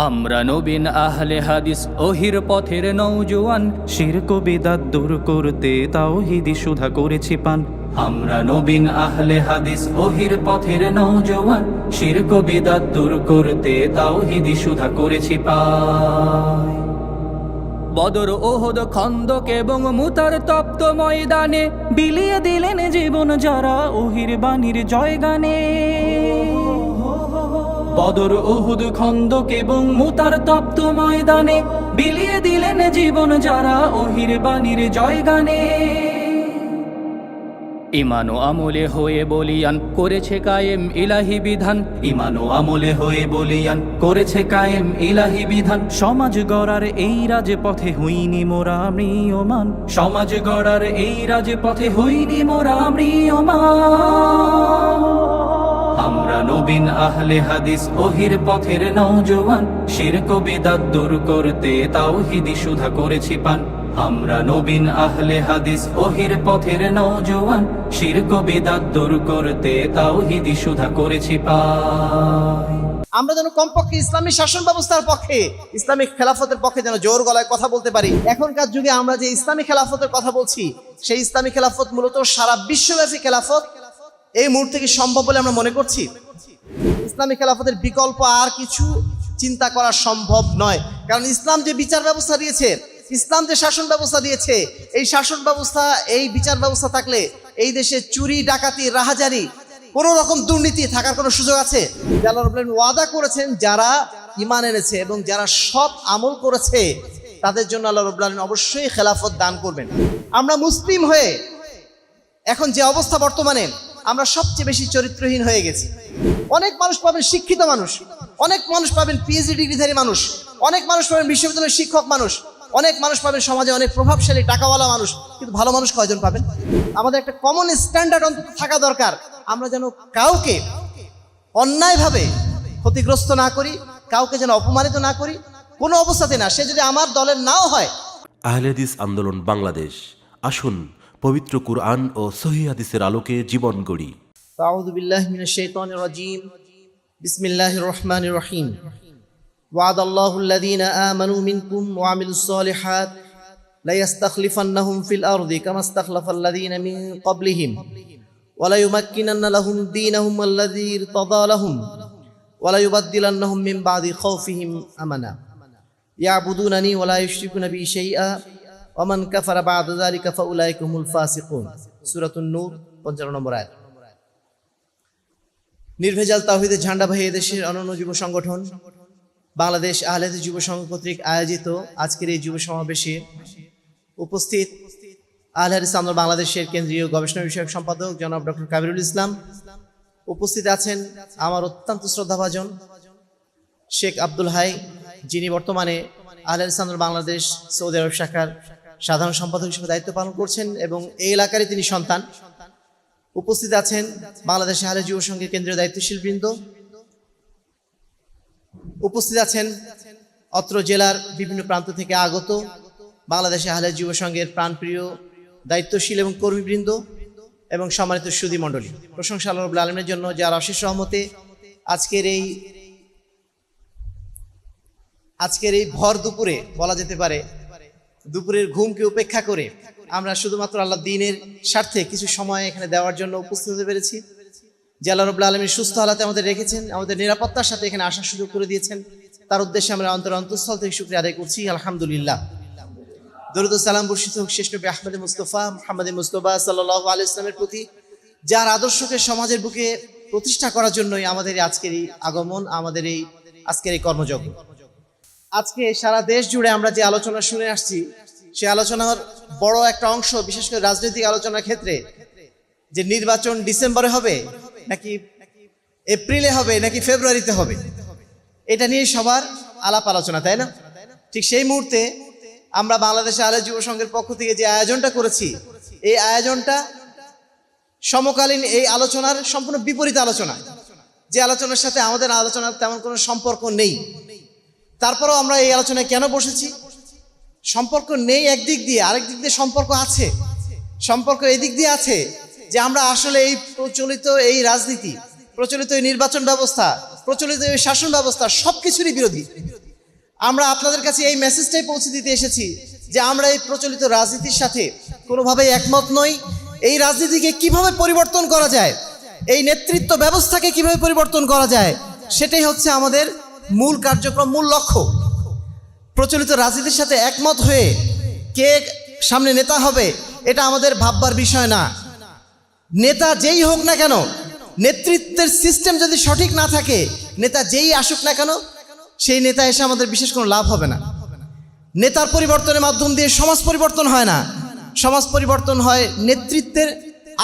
আমরা নবীন আহলে হাদিস ওহির পথের নওজোয়ান, শিরক বিদআত দূর করতে তাওহীদি সুধা করেছি পান। আমরা নবীন আহলে হাদিস ওহির পথের নওজোয়ান, শিরক বিদআত দূর করতে তাওহীদি সুধা করেছি পান। বদর, ওহদ, খন্দক এবং মুতার তপ্ত ময়দানে বিলিয়ে দিলেন জীবন যারা ওহির বাণীর জয়গানে। বদর, ওহুদ, খন্দক এবং মুতার তপ্ত ময়দানে বিলিয়ে দিলেন জীবন যারা ওহির বাণীর জয়গানে। ঈমান ও আমলে হয়ে বলিয়ান করেছে কায়েম ইলাহি বিধান, ঈমান ও আমলে হয়ে বলিয়ান করেছে কায়েম ইলাহি বিধান। সমাজ গড়ার এই রাজপথে হইনি মোরা ম্রিয়মান, সমাজ গড়ার এই রাজপথে হইনি মোরা ম্রিয়মান। আমরা নবীন আহলে হাদিস ওহির পথের নওজোয়ান, শিরক বিদআত দূর করতে তাওহীদি সুধা করেছি পান। আমরা নবীন আহলে হাদিস ওহির পথের নওজোয়ান, শিরক বিদআত দূর করতে তাওহীদি সুধা করেছি পান। আমরা যেন কমপক্ষে ইসলামী শাসন ব্যবস্থার পক্ষে, ইসলামিক খেলাফতের পক্ষে যেন জোর গলায় কথা বলতে পারি। এখনকার যুগে আমরা যে ইসলামী খেলাফতের কথা বলছি, সেই ইসলামী খেলাফত মূলত সারা বিশ্বব্যাপী খেলাফত। এই মুহূর্তে কি সম্ভব বলে আমরা মনে করছি? ইসলামী খেলাফতের বিকল্প আর কিছু চিন্তা করা সম্ভব নয়। কারণ ইসলাম যে বিচার ব্যবস্থা দিয়েছে, ইসলাম যে শাসন ব্যবস্থা দিয়েছে, এই শাসন ব্যবস্থা, এই বিচার ব্যবস্থা থাকলে এই দেশে চুরি, ডাকাতি, রাহাজানি, কোনো রকম দুর্নীতি থাকার কোনো সুযোগ আছে? আল্লাহ রাব্বুল আলামিন ওয়াদা করেছেন যারা ঈমান এনেছে এবং যারা সৎ আমল করেছে তাদের জন্য আল্লাহ রাব্বুল আলামিন অবশ্যই খেলাফত দান করবেন। আমরা মুসলিম হয়ে এখন যে অবস্থা বর্তমানে, আমরা সবচেয়ে বেশি চরিত্রহীন হয়ে গেছি। অনেক মানুষ পাবেন শিক্ষিত মানুষ, অনেক মানুষ পাবেন পিএইচডি ডিগ্রিধারী মানুষ, অনেক মানুষ পাবেন বিশ্ববিদ্যালয়ের শিক্ষক মানুষ, অনেক মানুষ পাবেন সমাজে অনেক প্রভাবশালী টাকাওয়ালা মানুষ, কিন্তু ভালো মানুষ কয়জন পাবেন? আমাদের একটা কমন স্ট্যান্ডার্ড অন্তত থাকা দরকার। আমরা যেন কাউকে অন্যায়ভাবে ক্ষতিগ্রস্ত না করি, কাউকে যেন অপমানিত না করি, কোনো অবস্থাতে না, সে যদি আমার দলের নাও হয়। আহলে হাদিস আন্দোলন বাংলাদেশ, আসুন পবিত্র কুরআন ও সহিহ হাদিসের আলোকে জীবন গড়ি। আউযু বিল্লাহি মিনাশ শাইতানির রাজীম। বিসমিল্লাহির রহমানির রহিম। ওয়াদাল্লাহুল্লাযীনা আমানু মিনকুম ওয়া আমিলুস সালিহাত লা ইস্তাখলিফান্নাহুম ফিল আরদি কামা ইস্তাখলাফাল্লাযীনা মিন ক্বাবলিহিম ওয়া লা ইউমাক্কিনান্না লাহুম দীনাহুম আল্লাযী ইরতাদা লাহুম ওয়া লা ইউবাদদিলান্নাহুম মিন বাদি খাউফিহিম আমানা ইয়াবুদুনানি ওয়া লা ইউশরিকুনা বি শাইআ ওয়া মান কাফারা বা'দা যালিকা ফাউলাইকা হুমুল ফাসিকুন। সূরাতুন নূর 55 নম্বর আয়াত। নির্ভেজাল তাওহীদের ঝান্ডাবাহী দেশের অনন্য যুব সংগঠন বাংলাদেশ আহলে হাদিস যুব সংঘ কর্তৃক আয়োজিত আজকের এই যুব সমাবেশে উপস্থিত আহলে হাদিস আন্দোলন বাংলাদেশের কেন্দ্রীয় গবেষণা বিষয়ক সম্পাদক জনাব ডক্টর কাবিরুল ইসলাম, উপস্থিত আছেন আমার অত্যন্ত শ্রদ্ধাভাজন শেখ আব্দুল হাই, যিনি বর্তমানে আহলে হাদিস আন্দোলন বাংলাদেশ সৌদি আরব শাখার সাধারণ সম্পাদক হিসেবে দায়িত্ব পালন করছেন এবং এই এলাকারই তিনি সন্তান। উপস্থিত আছেন বাংলাদেশ আহলে যুব সংঘের কেন্দ্রীয় দায়িত্বশীল বৃন্দ, উপস্থিত আছেন অত্র জেলার বিভিন্ন প্রান্ত থেকে আগত বাংলাদেশ আহলে যুব সংঘের প্রাণপ্রিয় দায়িত্বশীল এবং কর্মীবৃন্দ এবং সম্মানিত সুধী মণ্ডলী। প্রশংসা আল্লাহ রাব্বুল আলামিনের জন্য, যার অশেষ রহমতে আজকের এই ভর দুপুরে, বলা যেতে পারে দুপুরের ঘুমকে উপেক্ষা করে আমরা শুধুমাত্র আল্লাহ দ্বীনের স্বার্থে কিছু সময় এখানে দেওয়ার জন্য উপস্থিত হতে পেরেছি। যে আল্লাহ রাব্বুল আলামিন সুস্থ হালাতে আমাদের রেখেছেন, আমাদের নিরাপত্তার সাথে এখানে আসার সুযোগ করে দিয়েছেন, তার উদ্দেশ্যে আমরা অন্তঃস্থল থেকে শুকরিয়া আদায় করছি, আলহামদুলিল্লাহ। দরুদ ও সালাম বর্ষিত হোক শেষ নবী আহমদ মুস্তাফা মুহাম্মদ মুস্তাফা সাল্লাল্লাহু আলাইহি ওয়াসাল্লামের প্রতি, যার আদর্শকে সমাজের বুকে প্রতিষ্ঠা করার জন্যই আমাদের আজকের এই আগমন, আমাদের এই আজকের এই কর্মযজ্ঞ। আজকে সারা দেশ জুড়ে আমরা যে আলোচনা শুনে আসছি, সেই আলোচনার বড় একটা অংশ, বিশেষ করে রাজনৈতিক আলোচনার ক্ষেত্রে, যে নির্বাচন ডিসেম্বরে হবে নাকি এপ্রিলে হবে নাকি ফেব্রুয়ারিতে হবে, এটা নিয়ে সবার আলাপ আলোচনা, তাই না? ঠিক সেই মুহূর্তে আমরা বাংলাদেশ আহলে যুব সংঘের পক্ষ থেকে যে আয়োজনটা করেছি, এই আয়োজনটা সমকালীন এই আলোচনার সম্পূর্ণ বিপরীত আলোচনা, যে আলোচনার সাথে আমাদের আলোচনার তেমন কোনো সম্পর্ক নেই। তারপরেও আমরা এই আলোচনায় কেন বসেছি? সম্পর্ক নেই একদিক দিয়ে, আরেক দিক দিয়ে সম্পর্ক আছে। সম্পর্ক এই দিক দিয়ে আছে যে আমরা আসলে এই প্রচলিত এই রাজনীতি, প্রচলিত এই নির্বাচন ব্যবস্থা, প্রচলিত এই শাসন ব্যবস্থা সবকিছুরই বিরোধী। আমরা আপনাদের কাছে এই মেসেজটাই পৌঁছে দিতে এসেছি যে আমরা এই প্রচলিত রাজনীতির সাথে কোনোভাবেই একমত নই। এই রাজনীতিকে কিভাবে পরিবর্তন করা যায়, এই নেতৃত্ব ব্যবস্থাকে কিভাবে পরিবর্তন করা যায়, সেটাই হচ্ছে আমাদের মূল কার্যক্রম, মূল লক্ষ্য। প্রচলিত রাজনীতির সাথে একমত হয়ে কে সামনে নেতা হবে এটা আমাদের ভাববার বিষয় না। নেতা যেই হোক না কেন, নেতৃত্বের সিস্টেম যদি সঠিক না থাকে, নেতা যেই আসুক না কেন, সেই নেতা এসে আমাদের বিশেষ কোনো লাভ হবে না। নেতার পরিবর্তনের মাধ্যম দিয়ে সমাজ পরিবর্তন হয় না, সমাজ পরিবর্তন হয় নেতৃত্বের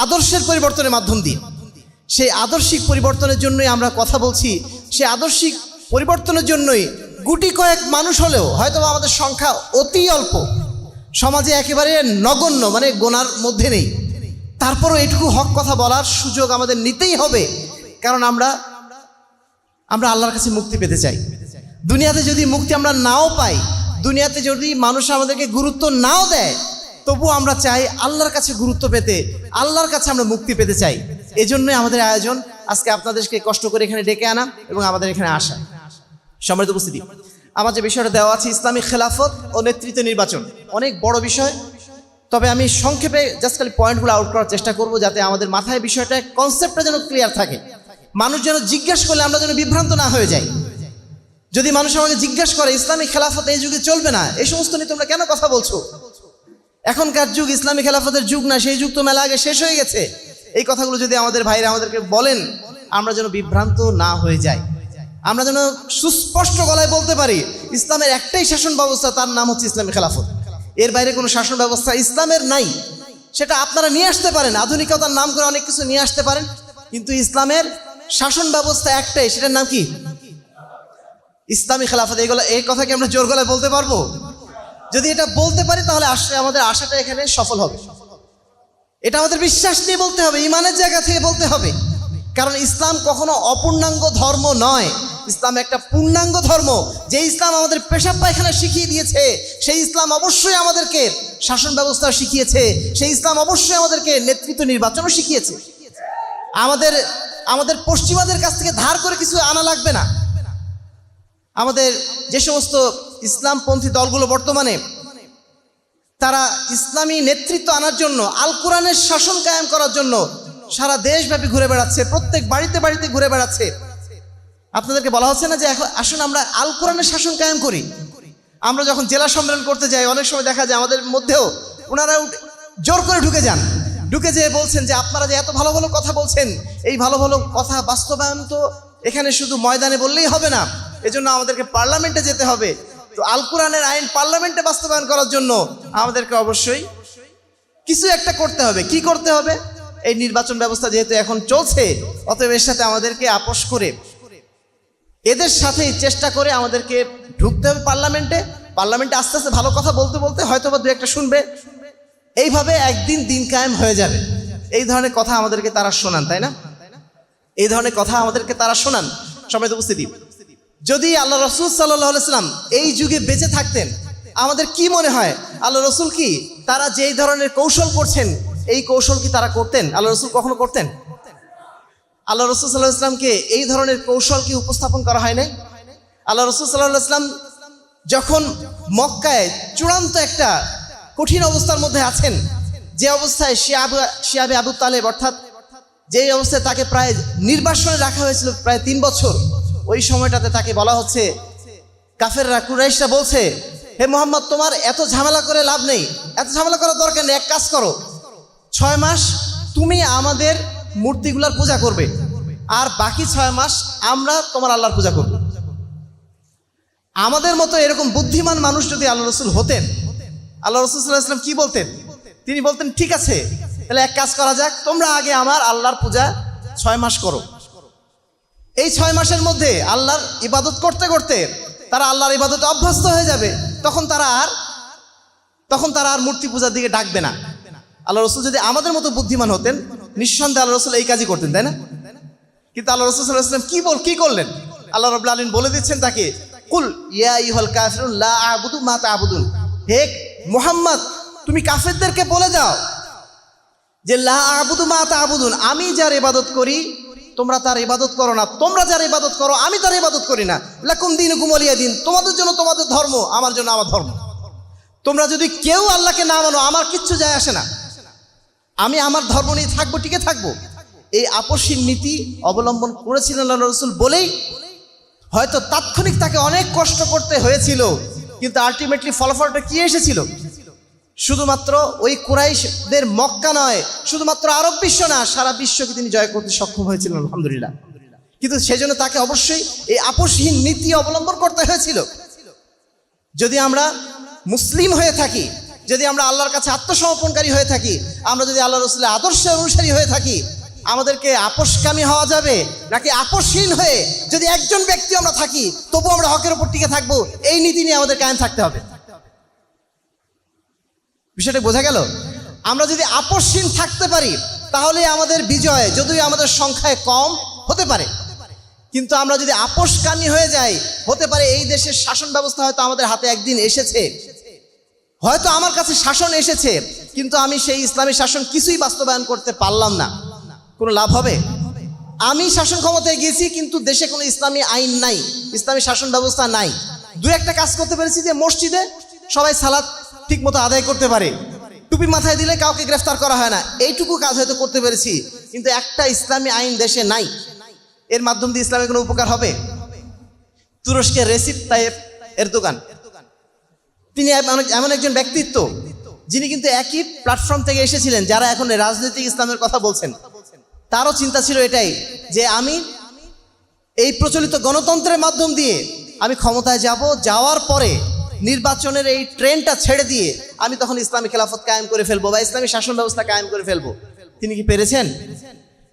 আদর্শের পরিবর্তনের মাধ্যম দিয়ে। সেই আদর্শিক পরিবর্তনের জন্যই আমরা কথা বলছি। সেই আদর্শিক পরিবর্তনের জন্যই গুটি কয়েক মানুষ হলেও, হয়তো আমাদের সংখ্যা অতি অল্প, সমাজে একেবারে নগণ্য, মানে গোনার মধ্যে নেই, তারপরও এটুকু হক কথা বলার সুযোগ আমাদের নিতেই হবে। কারণ আমরা আল্লাহর কাছে মুক্তি পেতে চাই। দুনিয়াতে যদি মুক্তি আমরা নাও পাই, দুনিয়াতে যদি মানুষ আমাদেরকে গুরুত্ব নাও দেয়, তবু আমরা চাই আল্লাহর কাছে গুরুত্ব পেতে, আল্লাহর কাছে আমরা মুক্তি পেতে চাই। এজন্যই আমাদের আয়োজন, আজকে আপনাদেরকে কষ্ট করে এখানে ডেকে আনা এবং আমাদের এখানে আসা। সম্মানিত উপস্থিতি, আমার যে বিষয়টা দেওয়া আছে ইসলামিক খেলাফত ও নেতৃত্ব নির্বাচন, অনেক বড় বিষয়। তবে আমি সংক্ষেপে জাস্ট খালি পয়েন্টগুলো আউট করার চেষ্টা করব, যাতে আমাদের মাথায় বিষয়টা, কনসেপ্টটা যেন ক্লিয়ার থাকে। মানুষ যেন জিজ্ঞেস করলে আমরা যেন বিভ্রান্ত না হয়ে যাই। যদি মানুষ আমাকে জিজ্ঞেস করে ইসলামিক খেলাফত এই যুগে চলবে না, এই সমস্ত নিয়ে তোমরা কেন কথা বলছো, এখনকার যুগ ইসলামিক খেলাফতের যুগ না, সেই যুগ তো মেলা আগে শেষ হয়ে গেছে, এই কথাগুলো যদি আমাদের ভাইরা আমাদেরকে বলেন, আমরা যেন বিভ্রান্ত না হয়ে যাই। আমরা যেন সুস্পষ্ট গলায় বলতে পারি ইসলামের একটাই শাসন ব্যবস্থা, তার নাম হচ্ছে ইসলামিক খেলাফত। এর বাইরে কোনো শাসন ব্যবস্থা ইসলামের নাই। সেটা আপনারা নিয়ে আসতে পারেন, আধুনিকতার নাম করে অনেক কিছু নিয়ে আসতে পারেন, কিন্তু ইসলামের শাসন ব্যবস্থা একটাই, সেটার নাম কি? ইসলামী খেলাফত। এই কথা কি আমরা জোর গলায় বলতে পারবো? যদি এটা বলতে পারি তাহলে আমাদের আশাটা এখানে সফল হবে। এটা আমাদের বিশ্বাস নিয়ে বলতে হবে, ইমানের জায়গা থেকে বলতে হবে। কারণ ইসলাম কখনো অপূর্ণাঙ্গ ধর্ম নয়, ইসলাম একটা পূর্ণাঙ্গ ধর্ম। যে ইসলাম আমাদের পেশাব পায়খানা শিখিয়ে দিয়েছে, সেই ইসলাম অবশ্যই আমাদেরকে শাসন ব্যবস্থা শিখিয়েছে, সেই ইসলাম অবশ্যই আমাদেরকে নেতৃত্ব নির্বাচনও শিখিয়েছে। আমাদের পশ্চিমাদের কাছ থেকে ধার করে কিছু আনা লাগবে না। আমাদের যে সমস্ত ইসলামপন্থী দলগুলো বর্তমানে তারা ইসলামী নেতৃত্ব আনার জন্য, আল কোরআনের শাসন কায়েম করার জন্য সারা দেশব্যাপী ঘুরে বেড়াচ্ছে, প্রত্যেক বাড়িতে বাড়িতে ঘুরে বেড়াচ্ছে। আপনাদেরকে বলা হচ্ছে না যে এখন আসুন আমরা আল কোরআনের শাসন কায়েম করি। আমরা যখন জেলা সম্মেলন করতে যাই, অনেক সময় দেখা যায় আমাদের মধ্যেও ওনারাও জোর করে ঢুকে যান, ঢুকে যেয়ে বলছেন যে আপনারা যে এত ভালো ভালো কথা বলছেন, এই ভালো ভালো কথা বাস্তবায়ন তো এখানে শুধু ময়দানে বললেই হবে না, এজন্য আমাদেরকে পার্লামেন্টে যেতে হবে। তো আল কোরআনের আইন পার্লামেন্টে বাস্তবায়ন করার জন্য আমাদেরকে অবশ্যই কিছু একটা করতে হবে। কি করতে হবে? এই নির্বাচন ব্যবস্থা যেহেতু এখন চলছে, অতএব এর সাথে আমাদেরকে আপোষ করে, এদের সাথেই চেষ্টা করে আমাদেরকে ঢুকতে হবে পার্লামেন্টে। পার্লামেন্টে আস্তে আস্তে ভালো কথা বলতে বলতে হয়তো বা দু একটা শুনবে, এইভাবে একদিন দিন কায়েম হয়ে যাবে। এই ধরনের কথা আমাদেরকে তারা শোনান, তাই না? এই ধরনের কথা আমাদেরকে তারা শোনান। সম্মানিত উপস্থিতি, যদি আল্লাহ রসুল সাল্লাল্লাহু আলাইহি ওয়াসাল্লাম এই যুগে বেঁচে থাকতেন, আমাদের কি মনে হয় আল্লাহ রসুল কি তারা যেই ধরনের কৌশল করছেন, এই কৌশল কি তারা করতেন? আল্লাহ রসুল কখনো করতেন? আল্লাহ রসুল সাল্লাল্লাহু আলাইহি ওয়াসাল্লামকে এই ধরনের কৌশল কি উপস্থাপন করা হয় নাই? আল্লাহ রসুল সাল্লাল্লাহু আলাইহি ওয়াসাল্লাম যখন মক্কায় চূড়ান্ত একটা কঠিন অবস্থার মধ্যে আছেন, যে অবস্থায় শিয়াবে আবু তালেব, অর্থাৎ যেই অবস্থায় তাকে প্রায় নির্বাসনে রাখা হয়েছিল প্রায় 3 বছর, ওই সময়টাতে তাকে বলা হচ্ছে, কাফেররা, কুরাইশরা বলছে, হে মুহাম্মদ, তোমার এত ঝামেলা করে লাভ নেই, এত ঝামেলা করার দরকার নেই, এক কাজ করো, 6 মাস তুমি আমাদের মূর্তিগুলার পূজা করবে, আর বাকি 6 মাস আমরা তোমার আল্লাহর পূজা করব। আমাদের মতো এরকম বুদ্ধিমান মানুষ যদি আল্লাহ রসুল হতেন, আল্লাহ রসুল সাল্লাল্লাহু আলাইহি ওয়াসাল্লাম কি বলতেন? তিনি বলতেন, ঠিক আছে, তাহলে এক কাজ করা যাক, তোমরা আগে আমার আল্লাহর পূজা 6 মাস করো। এই 6 মাসের মধ্যে আল্লাহর ইবাদত করতে করতে তারা আল্লাহর ইবাদতে অভ্যস্ত হয়ে যাবে, তখন তারা আর মূর্তি পূজার দিকে ডাকবে না। আল্লাহ রসুল যদি আমাদের মতো বুদ্ধিমান হতেন, নিঃসন্দেহে আল্লাহ রসুল এই কাজই করতেন, তাই না? কিন্তু আল্লাহ রসুল সাল্লাল্লাহু আলাইহি ওয়াসাল্লাম কি করলেন? আল্লাহ রাব্বুল আলামিন বলে দিচ্ছেন তাকে, কুল ইয়া আইয়ুহাল কাফিরুন লা আ'বুদু মা তা'বুদুন, হে মুহাম্মদ, তুমি কাফেরদেরকে বলে দাও যে লা আ'বুদু মা তা'বুদুন, আমি যার ইবাদত করি তোমরা তার ইবাদত করো না, তোমরা যার ইবাদত করো আমি তার ইবাদত করি না, লাকুম দীনুকুম ওয়ালিয়া দিন, তোমাদের জন্য তোমাদের ধর্ম, আমার জন্য আমার ধর্ম। তোমরা যদি কেউ আল্লাহকে না মানো আমার কিচ্ছু যায় আসে না, আমি আমার ধর্ম নিয়ে থাকবো, টিকে থাকবো। এই আপসীন নীতি অবলম্বন করেছিলেন আল্লাহ রাসূল বলেই হয়তো তাৎক্ষণিক তাকে অনেক কষ্ট করতে হয়েছিল, কিন্তু আলটিমেটলি ফলাফলটা কি এসেছিল? শুধুমাত্র ওই কুরাইশদের মক্কা নয়, শুধুমাত্র আরব বিশ্ব না, সারা বিশ্বকে তিনি জয় করতে সক্ষম হয়েছিলেন, আলহামদুলিল্লাহ। কিন্তু সেজন্য তাকে অবশ্যই এই আপসহীন নীতি অবলম্বন করতে হয়েছিল। যদি আমরা মুসলিম হয়ে থাকি, যদি আমরা আল্লাহর কাছে আত্মসমর্পণকারী হয়ে থাকি, আমরা যদি আল্লাহ রাসূলের আদর্শের অনুসারী হয়ে থাকি, আমাদেরকে আপোষকামী হওয়া যাবে নাকি আপোষহীন হয়ে যদি একজন ব্যক্তি আমরা থাকি তবু আমরা হকের উপর টিকে থাকবো, এই নীতি নিয়ে আমাদের কায়েম থাকতে হবে। বিষয়টা বোঝা গেল? আমরা যদি আপোষহীন থাকতে পারি তাহলে আমাদের বিজয় যদিও আমাদের সংখ্যায় কম হতে পারে, কিন্তু আমরা যদি আপোষকামী হয়ে যাই, হতে পারে এই দেশের শাসন ব্যবস্থা হয়তো আমাদের হাতে একদিন এসেছে, হয়তো আমার কাছে শাসন এসেছে, কিন্তু আমি সেই ইসলামী শাসন কিছুই বাস্তবায়ন করতে পারলাম না, কোনো লাভ হবে? আমি শাসন ক্ষমতায় গিয়েছি কিন্তু দেশে কোনো ইসলামী আইন নাই, ইসলামী শাসন ব্যবস্থা নাই। দু একটা কাজ করতে পেরেছি যে মসজিদে সবাই সালাত ঠিক মতো আদায় করতে পারে, টুপি মাথায় দিলে কাউকে গ্রেফতার করা হয় না, এইটুকু কাজ হয়তো করতে পেরেছি, কিন্তু একটা ইসলামী আইন দেশে নাই। এর মাধ্যম দিয়ে ইসলামের কোনো উপকার হবে? তুরস্কের রেসিপ তাইয়েপ এরদোগান, তিনি এমন একজন ব্যক্তিত্ব যিনি কিন্তু একই প্ল্যাটফর্ম থেকে এসেছিলেন যারা এখন রাজনৈতিক ইসলামের কথা বলছেন। তারও চিন্তা ছিল এটাই যে আমি এই প্রচলিত গণতন্ত্রের মাধ্যম দিয়ে আমি ক্ষমতায় যাব, যাওয়ার পরে নির্বাচনের এই ট্রেনটা ছেড়ে দিয়ে আমি তখন ইসলামী খেলাফত কায়েম করে ফেলবো বা ইসলামী শাসন ব্যবস্থা কায়েম করে ফেলবো। তিনি কি পেরেছেন?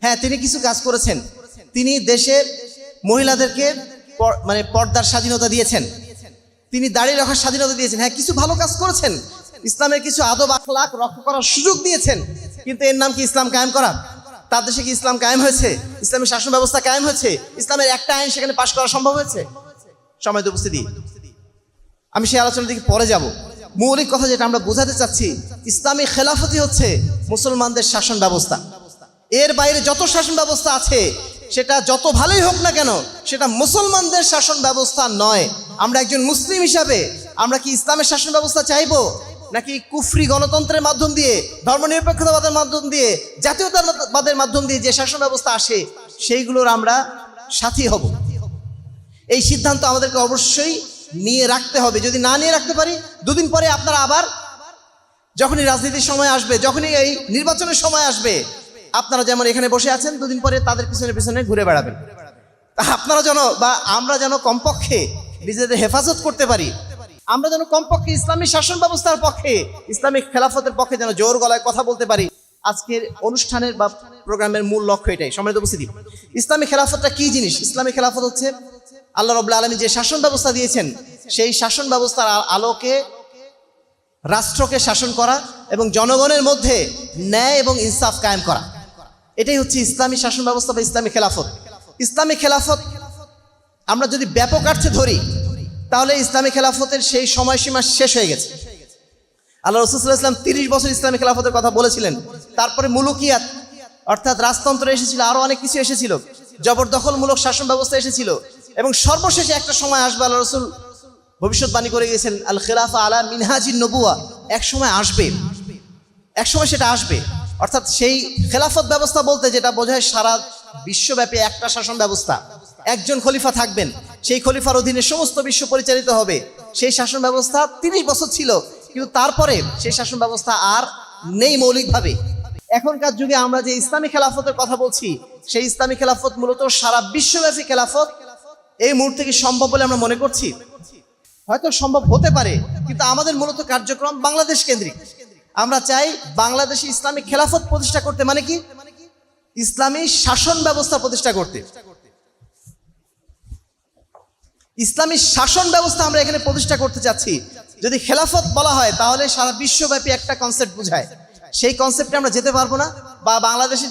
হ্যাঁ, তিনি কিছু কাজ করেছেন। তিনি দেশের মহিলাদেরকে মানে পর্দার স্বাধীনতা দিয়েছেন, তিনি দাড়ি রাখার স্বাধীনতা দিয়েছেন, হ্যাঁ কিছু ভালো কাজ করেছেন, ইসলামের কিছু আদব আখলাক রক্ষা করার সুযোগ দিয়েছেন, কিন্তু এর নাম কি ইসলাম কায়েম করা? তার দেশে কি ইসলাম কায়েম হয়েছে? ইসলামী শাসন ব্যবস্থা কায়েম হয়েছে? ইসলামের একটা আইন সেখানে পাশ করা সম্ভব হয়েছে? সময় উপস্থিতি, আমি সেই আলোচনার দিকে পরে যাব। মৌলিক কথা যেটা আমরা বোঝাতে চাচ্ছি, ইসলামী খেলাফতি হচ্ছে মুসলমানদের শাসন ব্যবস্থা। এর বাইরে যত শাসন ব্যবস্থা আছে সেটা যত ভালোই হোক না কেন, সেটা মুসলমানদের শাসন ব্যবস্থা নয়। আমরা একজন মুসলিম হিসাবে আমরা কি ইসলামের শাসন ব্যবস্থা চাইবো, নাকি কুফরি গণতন্ত্রের মাধ্যম দিয়ে, ধর্মনিরপেক্ষতাবাদের মাধ্যম দিয়ে, জাতীয়তাবাদের মাধ্যম দিয়ে যে শাসন ব্যবস্থা আসে সেইগুলোর আমরা সাথী হব? এই সিদ্ধান্ত আমাদেরকে অবশ্যই নিয়ে রাখতে হবে। যদি না নিয়ে রাখতে পারি, দুদিন পরে আপনারা আবার যখনই রাজনীতির সময় আসবে, যখনই এই নির্বাচনের সময় আসবে, আপনারা যেমন এখানে বসে আছেন, দুদিন পরে তাদের পিছনে পিছনে ঘুরে বেড়াবেন। আপনারা যেন বা আমরা যেন কমপক্ষে নিজেদের হেফাজত করতে পারি, আমরা যেন কমপক্ষে ইসলামী শাসন ব্যবস্থার পক্ষে, ইসলামিক খেলাফতের পক্ষে যেন জোর গলায় কথা বলতে পারি। আজকের অনুষ্ঠানের বা প্রোগ্রামের মূল লক্ষ্য এটাই। সম্মানিত উপস্থিতি, ইসলামী খেলাফতটা কি জিনিস? ইসলামী খেলাফত হচ্ছে আল্লাহ রাব্বুল আলামিন যে শাসন ব্যবস্থা দিয়েছেন সেই শাসন ব্যবস্থার আলোকে রাষ্ট্রকে শাসন করা এবং জনগণের মধ্যে ন্যায় এবং ইনসাফ কায়েম করা, এটাই হচ্ছে ইসলামী শাসন ব্যবস্থা বা ইসলামী খেলাফত। ইসলামী খেলাফত আমরা যদি ব্যাপক অর্থে ধরি তাহলে ইসলামী খেলাফতের সেই সময়সীমা শেষ হয়ে গেছে। আল্লাহ রাসূল সাল্লাল্লাহু আলাইহি ওয়াসাল্লাম 30 বছর ইসলামী খেলাফতের কথা বলেছিলেন। তারপরে মুলুকিয়াত অর্থাৎ রাজতন্ত্র এসেছিল, আরো অনেক কিছু এসেছিল, জবরদখলমূলক শাসন ব্যবস্থা এসেছিল, এবং সর্বশেষে একটা সময় আসবে, আল্লাহ রাসূল ভবিষ্যৎবাণী করে গেছেন, আল খেলাফা আলা মিনহাজিন নবুয়া, এক সময় আসবে, এক সময় সেটা আসবে। অর্থাৎ সেই খেলাফত ব্যবস্থা বলতে যেটা বোঝায় সারা বিশ্বব্যাপী একটা শাসন ব্যবস্থা, একজন খলিফা থাকবেন, সেই খলিফার অধীনে সমস্ত বিশ্ব পরিচালিত হবে। সেই শাসন ব্যবস্থা 30 বছর ছিল, কিন্তু তারপরে সেই শাসন ব্যবস্থা আর নেই মৌলিকভাবে। এখনকার যুগে আমরা যে ইসলামী খেলাফতের কথা বলছি, সেই ইসলামী খেলাফত মূলত সারা বিশ্বব্যাপী খেলাফত। এই মুহূর্তে কি সম্ভব বলে আমরা মনে করছি? হয়তো সম্ভব হতে পারে, কিন্তু আমাদের মূলত কার্যক্রম বাংলাদেশ কেন্দ্রিক। আমরা চাই বাংলাদেশে ইসলামিক খেলাফত প্রতিষ্ঠা করতে, মানে কি ইসলামী শাসন ব্যবস্থা প্রতিষ্ঠা করতে। ইসলামী শাসন ব্যবস্থা আমরা এখানে প্রতিষ্ঠা করতে চাচ্ছি। যদি খেলাফত বলা হয় তাহলে সারা বিশ্বব্যাপী একটা কনসেপ্ট বোঝায়, সেই কনসেপ্টে আমরা যেতে পারবো না। বা বাংলাদেশে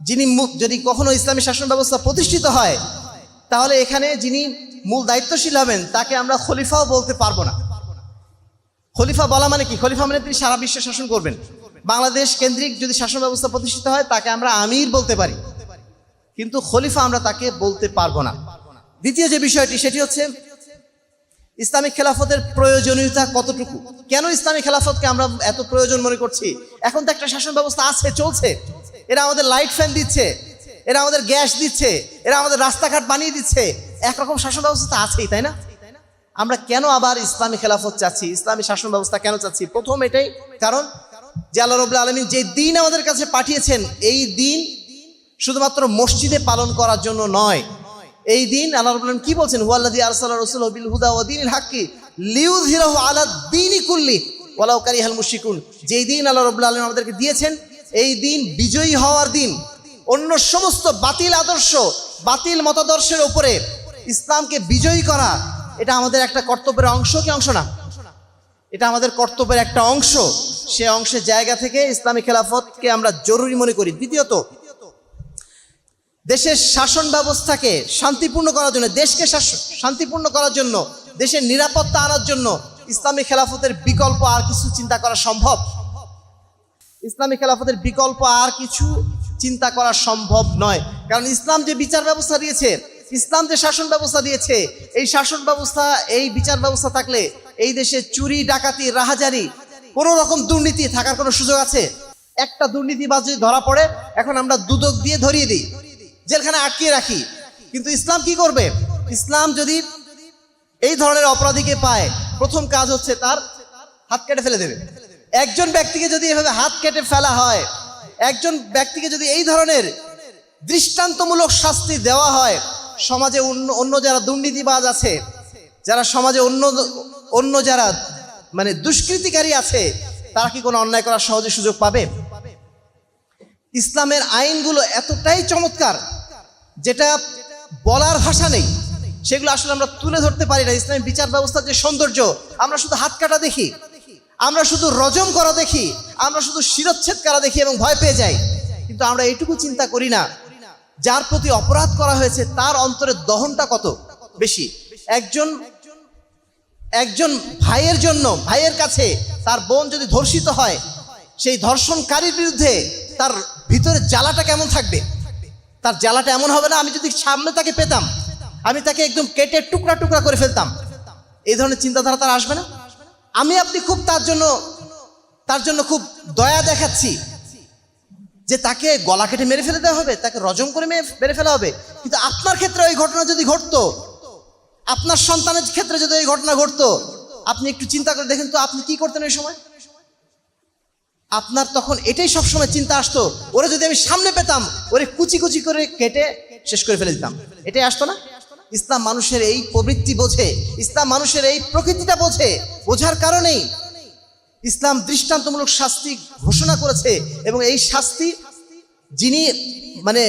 যিনি যদি কখনো ইসলামী শাসন ব্যবস্থা প্রতিষ্ঠিত হয় তাহলে এখানে যিনি মূল দায়িত্বশীল হবেন তাকে আমরা খলিফাও বলতে পারবো না। খলিফা বলা মানে কি? খলিফা মানে তিনি সারা বিশ্ব শাসন করবেন, বাংলাদেশ কেন্দ্রিক যদি শাসন ব্যবস্থা প্রতিষ্ঠিত হয় তাকে আমরা আমির বলতে পারি, কিন্তু খলিফা আমরা তাকে বলতে পারবো না। দ্বিতীয় যে বিষয়টি সেটি হচ্ছে ইসলামিক খেলাফতের প্রয়োজনীয়তা কতটুকু, কেন ইসলামিক খেলাফতকে আমরা এত প্রয়োজন মনে করছি। এখন তো একটা শাসন ব্যবস্থা আছে, চলছে, এরা আমাদের লাইট ফ্যান দিচ্ছে, এরা আমাদের গ্যাস দিচ্ছে, এরা আমাদের রাস্তাঘাট বানিয়ে দিচ্ছে, একরকম শাসন ব্যবস্থা আছেই, তাই না? আমরা কেন আবার ইসলামী খেলাফত চাচ্ছি, ইসলামী শাসন ব্যবস্থা কেন চাচ্ছি? প্রথম এটাই কারণ যে আল্লাহ রাব্বুল আলামিন যে দিন আমাদের কাছে পাঠিয়েছেন, এই দিন শুধুমাত্র মসজিদে পালন করার জন্য নয়। এই দিন আল্লাহ রাব্বুল আলামিন কি বলছেন, হুয়াল্লাযী আরসালা রাসূলাহু বিল হুদা ওয়া দীনিল হাক্কি লিইয়ুযহিরাহু আলা দ্বীনি কুল্লি ওয়ালাউ কারিহাল মুশরিকুন। যেই দিন আল্লাহ রাব্বুল আলামিন আমাদেরকে দিয়েছেন, এই দিন বিজয়ী হওয়ার দিন। অন্য সমস্ত বাতিল আদর্শ, বাতিল মতাদর্শের উপরে ইসলামকে বিজয়ী করা, এটা আমাদের একটা কর্তব্যের অংশ, কি অংশ না? এটা আমাদের কর্তব্যের একটা অংশ। সে অংশের জায়গা থেকে ইসলামী খেলাফতকে আমরা জরুরি মনে করি। দ্বিতীয়ত, দেশের শাসন ব্যবস্থাকে শান্তিপূর্ণ করার জন্য, দেশকে শান্তিপূর্ণ করার জন্য, দেশের নিরাপত্তা আনার জন্য ইসলামী খেলাফতের বিকল্প আর কিছু চিন্তা করা সম্ভব? ইসলামী খেলাফতের বিকল্প আর কিছু চিন্তা করা সম্ভব নয়। কারণ ইসলাম যে বিচার ব্যবস্থা দিয়েছে, ইসলাম যে শাসন ব্যবস্থা দিয়েছে, এই শাসন ব্যবস্থা, এই বিচার ব্যবস্থা থাকলে এই দেশে চুরি, ডাকাতি, রাহাজারি, কোনো রকম দুর্নীতি থাকার কোনো সুযোগ আছে? একটা দুর্নীতিবাজ যদি ধরা পড়ে, এখন আমরা দুদক দিয়ে ধরিয়ে দিই, জেলখানে আটকিয়ে রাখি। কিন্তু ইসলাম কি করবে? ইসলাম যদি এই ধরনের অপরাধীকে পায়, প্রথম কাজ হচ্ছে তার হাত কেটে ফেলে দেবে। একজন ব্যক্তিকে যদি এভাবে হাত কেটে ফেলা হয়, একজন ব্যক্তিকে যদি এই ধরনের দৃষ্টান্তমূলক শাস্তি দেওয়া হয়, সমাজে অন্য যারা দুর্নীতিবাজ আছে, যারা সমাজে অন্য যারা মানে দুষ্কৃতিকারী আছে, তারা কি কোনো অন্যায় করার সহজে সুযোগ পাবে? ইসলামের আইনগুলো এতটাই চমৎকার, যেটা বলার ভাষা নেই, সেগুলো আসলে আমরা তুলে ধরতে পারি না। ইসলামের বিচার ব্যবস্থার যে সৌন্দর্য, আমরা শুধু হাত কাটা দেখি, আমরা শুধু রজম করা দেখি, আমরা শুধু শিরচ্ছেদ করা দেখি এবং ভয় পেয়ে যাই। কিন্তু আমরা এইটুকু চিন্তা করি না, যার প্রতি অপরাধ করা হয়েছে তার অন্তরের দহনটা কত বেশি। একজন ভাইয়ের জন্য, ভাইয়ের কাছে তার বোন যদি ধর্ষিত হয়, সেই ধর্ষণকারীর বিরুদ্ধে তার ভিতরে জ্বালাটা কেমন থাকবে? তার জ্বালাটা এমন হবে না, আমি যদি সামনে তাকে পেতাম, আমি তাকে একদম কেটে টুকরা টুকরা করে ফেলতাম। এই ধরনের চিন্তাধারা তার আসবে না। আমি আপনি খুব তার জন্য খুব দয়া দেখাচ্ছি যে তাকে গলা কেটে মেরে ফেলে দেওয়া হবে, তাকে রজম করে মেরে ফেলা হবে। কিন্তু আপনার ক্ষেত্রে ওই ঘটনা যদি ঘটতো, আপনার সন্তানের ক্ষেত্রে যদি এই ঘটনা ঘটতো, আপনি একটু চিন্তা করে দেখেন তো, আপনি কি করতেন ওই সময়? আপনার তখন এটাই সবসময় চিন্তা আসতো, ওরে যদি আমি সামনে পেতাম, ওরে কুচি কুচি করে কেটে শেষ করে ফেলে দিতাম। এটাই আসতো না? ইসলাম মানুষের এই প্রবৃত্তি বোঝে, ইসলাম মানুষের এই প্রকৃতিটা বোঝে। বোঝার কারণেই ইসলাম দৃষ্টান্তমূলক শাস্তি ঘোষণা করেছে, এবং এই শাস্তি যিনি মানে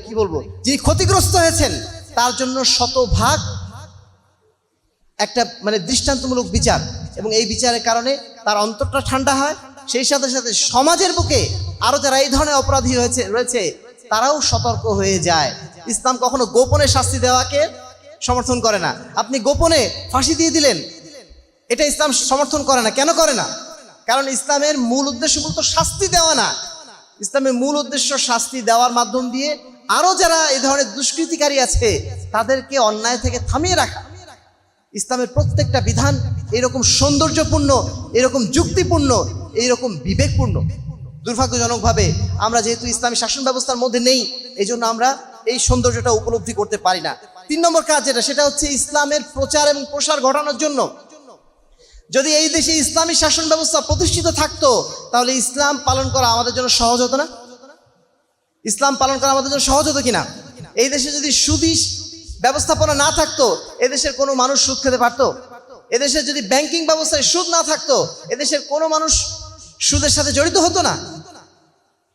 কি বলবো, যিনি ক্ষতিগ্রস্ত হয়েছেন তার জন্য শতভাগ একটা মানে দৃষ্টান্তমূলক বিচার, এবং এই বিচারের কারণে তার অন্তরটা ঠান্ডা হয়। সেই সাথে সাথে সমাজের বুকে আরো যারা এই ধরনের অপরাধী রয়েছে তারাও সতর্ক হয়ে যায়। ইসলাম কখনো গোপনে শাস্তি দেওয়াকে সমর্থন করে না। আপনি গোপনে ফাঁসি দিয়ে দিলেন, এটা ইসলাম সমর্থন করে না। কেন করে না? কারণ ইসলামের মূল উদ্দেশ্য মূলত শাস্তি দেওয়া না। ইসলামের মূল উদ্দেশ্য শাস্তি দেওয়ার মাধ্যম দিয়ে আরো যারা এই ধরনের দুষ্কৃতিকারী আছে তাদেরকে অন্যায় থেকে থামিয়ে রাখা। ইসলামের প্রত্যেকটা বিধান এরকম সৌন্দর্যপূর্ণ, এরকম যুক্তিপূর্ণ, এইরকম বিবেকপূর্ণ। দুর্ভাগ্যজনকভাবে আমরা যেহেতু ইসলামী শাসন ব্যবস্থার মধ্যে নেই, এই জন্য আমরা এই সৌন্দর্যটা উপলব্ধি করতে পারি না। 3 নম্বর কাজ যেটা, সেটা হচ্ছে ইসলামের প্রচার এবং প্রসার ঘটানোর জন্য। যদি এই দেশে ইসলামী শাসন ব্যবস্থা প্রতিষ্ঠিত থাকতো, তাহলে ইসলাম পালন করা আমাদের জন্য সহজ হতো না? ইসলাম পালন করা আমাদের জন্য সহজ হতো কিনা? এই দেশে যদি সুদী ব্যবস্থাপনা না থাকতো, এদেশের কোনো মানুষ সুদ খেতে পারতো? এদেশে যদি ব্যাংকিং ব্যবস্থায় সুদ না থাকতো, এদেশের কোনো মানুষ সুদের সাথে জড়িত হতো না।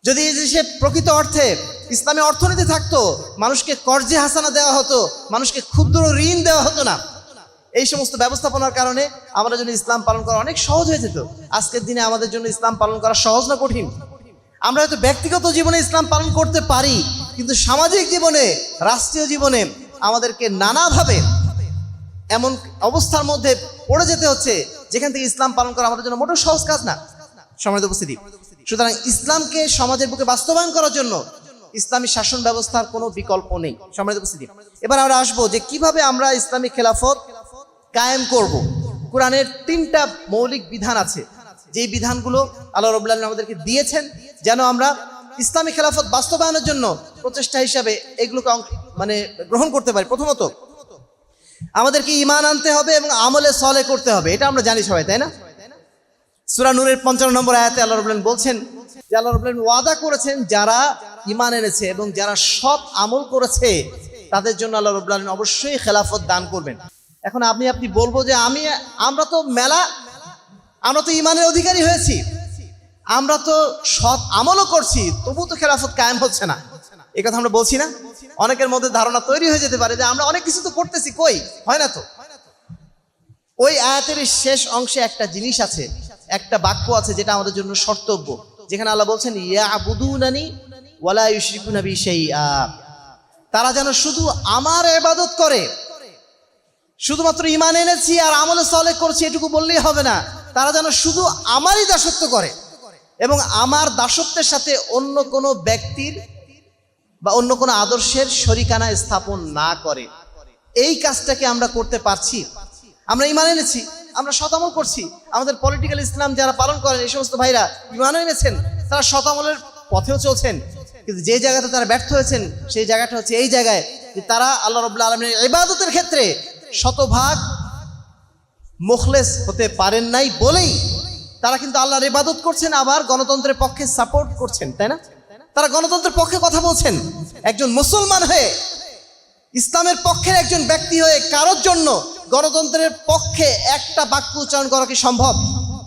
যদি এই দেশে প্রকৃত অর্থে ইসলামী অর্থনীতি থাকতো, মানুষকে কর্জে হাসানা দেওয়া হতো, মানুষকে ক্ষুদ্র ঋণ দেওয়া হতো না। এই সমস্ত ব্যবস্থাপনার কারণে আমরা যদি ইসলাম পালন করা অনেক সহজ হয়ে যেত। আজকের দিনে আমাদের জন্য ইসলাম পালন করা সহজ না কঠিন? আমরা হয়তো ব্যক্তিগত জীবনে ইসলাম পালন করতে পারি, কিন্তু সামাজিক জীবনে, রাষ্ট্রীয় জীবনে আমাদেরকে নানাভাবে এমন অবস্থার মধ্যে পড়ে যেতে হচ্ছে যেখান থেকে ইসলাম পালন করা আমাদের জন্য মোটেও সহজ কাজ না। সম্মানিত উপস্থিতি, সুতরাং ইসলামকে সমাজের বুকে বাস্তবায়ন করার জন্য ইসলামী শাসন ব্যবস্থার কোনো বিকল্প নেই। সম্মানিত উপস্থিতি, এবার আমরা আসবো যে কিভাবে আমরা ইসলামী খেলাফত কায়েম করব। কোরআনের 3টা মৌলিক বিধান আছে, যেই বিধানগুলো আল্লাহ রাব্বুল আলামিন আমাদেরকে দিয়েছেন যেন আমরা ইসলামী খেলাফত বাস্তবায়নের জন্য প্রচেষ্টা হিসাবে এগুলোকে গ্রহণ করতে পারি। প্রথমত আমাদেরকে ঈমান আনতে হবে এবং আমলে সলে করতে হবে, এটা আমরা জানি সবাই, তাই না? সূরা নূরের 55 নম্বর আয়াতে আল্লাহ রাব্বুল আলামিন বলছেন যে আল্লাহ রাব্বুল আলামিন ওয়াদা করেছেন যারা ঈমান এনেছে এবং যারা সৎ আমল করেছে তাদের জন্য আল্লাহ রাব্বুল আলামিন অবশ্যই খেলাফত দান করবেন। এখন আপনি বলবো যে আমরা তো ঈমানের অধিকারী হয়েছি, আমরা তো সৎ আমলও করছি, তবু তো খেলাফত কায়েম হচ্ছে না, এই কথা আমরা বলছি না? অনেকের মধ্যে ধারণা তৈরি হয়ে যেতে পারে যে আমরা অনেক কিছু তো করতেছি, কই হয় না তো। ওই আয়াতের শেষ অংশে একটা জিনিস আছে, একটা বাক্য আছে যেটা আমাদের জন্য শর্তব্য, যেখানে আল্লাহ বলছেন ইয়াবুদুনানি ওয়ালা ইউশরিকুনা বি শাইআ, তারা যেন শুধু আমার ইবাদত করে। শুধুমাত্র ঈমান এনেছি আর আমলে সালেহ করছি এটুকু বললেই হবে না, তারা যেন শুধু আমারই দাসত্ব করে এবং আমার দাসত্বের সাথে অন্য কোনো ব্যক্তির বা অন্য কোনো আদর্শের শরিকানা স্থাপন না করে। এই কাজটাকে আমরা করতে পারছি? আমরা ঈমান এনেছি, আমরা সৎ আমল করছি, আমাদের পলিটিক্যাল ইসলাম যারা পালন করেন এই সমস্ত ভাইরা ঈমান এনেছেন, তারা সৎ আমলের পথেও চলছেন, কিন্তু যে জায়গাতে তারা ব্যর্থ হয়েছেন সেই জায়গাটা হচ্ছে এই জায়গায় যে তারা আল্লাহ রাব্বুল আলামিনের ইবাদতের ক্ষেত্রে শতভাগ মুখলেস হতে পারেন নাই বলেই তারা কিন্তু আল্লাহর ইবাদত করছেন, আবার গণতন্ত্রের পক্ষে সাপোর্ট করছেন, তাই না? তারা গণতন্ত্রের পক্ষে কথা বলছেন। একজন মুসলমান হয়ে, ইসলামের পক্ষের একজন ব্যক্তি হয়ে কারোর জন্য গণতন্ত্রের পক্ষে একটা বাক্য উচ্চারণ করা কি সম্ভব?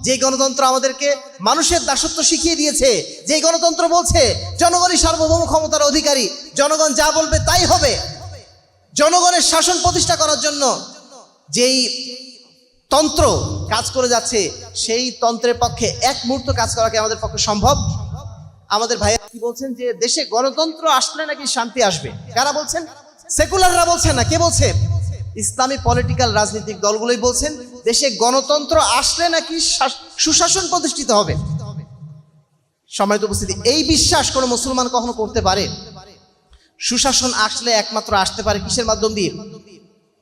যে গণতন্ত্র আমাদেরকে মানুষের দাসত্ব শিখিয়ে দিয়েছে, যে গণতন্ত্র বলছে জনগণই সার্বভৌম ক্ষমতার অধিকারী, জনগণ যা বলবে তাই হবে, জনগণের শাসন প্রতিষ্ঠা করার জন্য যেই তন্ত্র কাজ করে যাচ্ছে সেই তন্ত্রের পক্ষে এক মুহূর্ত কাজ করা কি আমাদের পক্ষে সম্ভব? আমাদের ভাইয়া কি বলছেন যে দেশে গণতন্ত্র আসলে নাকি শান্তি আসবে? কারা বলছেন? সেকুলাররা বলছেন না, কে বলছে? ইসলামী পলিটিক্যাল রাজনৈতিক দলগুলোই বলছেন দেশে গণতন্ত্র আসলে নাকি সুশাসন প্রতিষ্ঠিত হবে। সম্মানিত উপস্থিতি, এই বিশ্বাস কোনো মুসলমান কখনো করতে পারে? সুশাসন আসলে একমাত্র আসতে পারে কিসের মাধ্যম দিয়ে?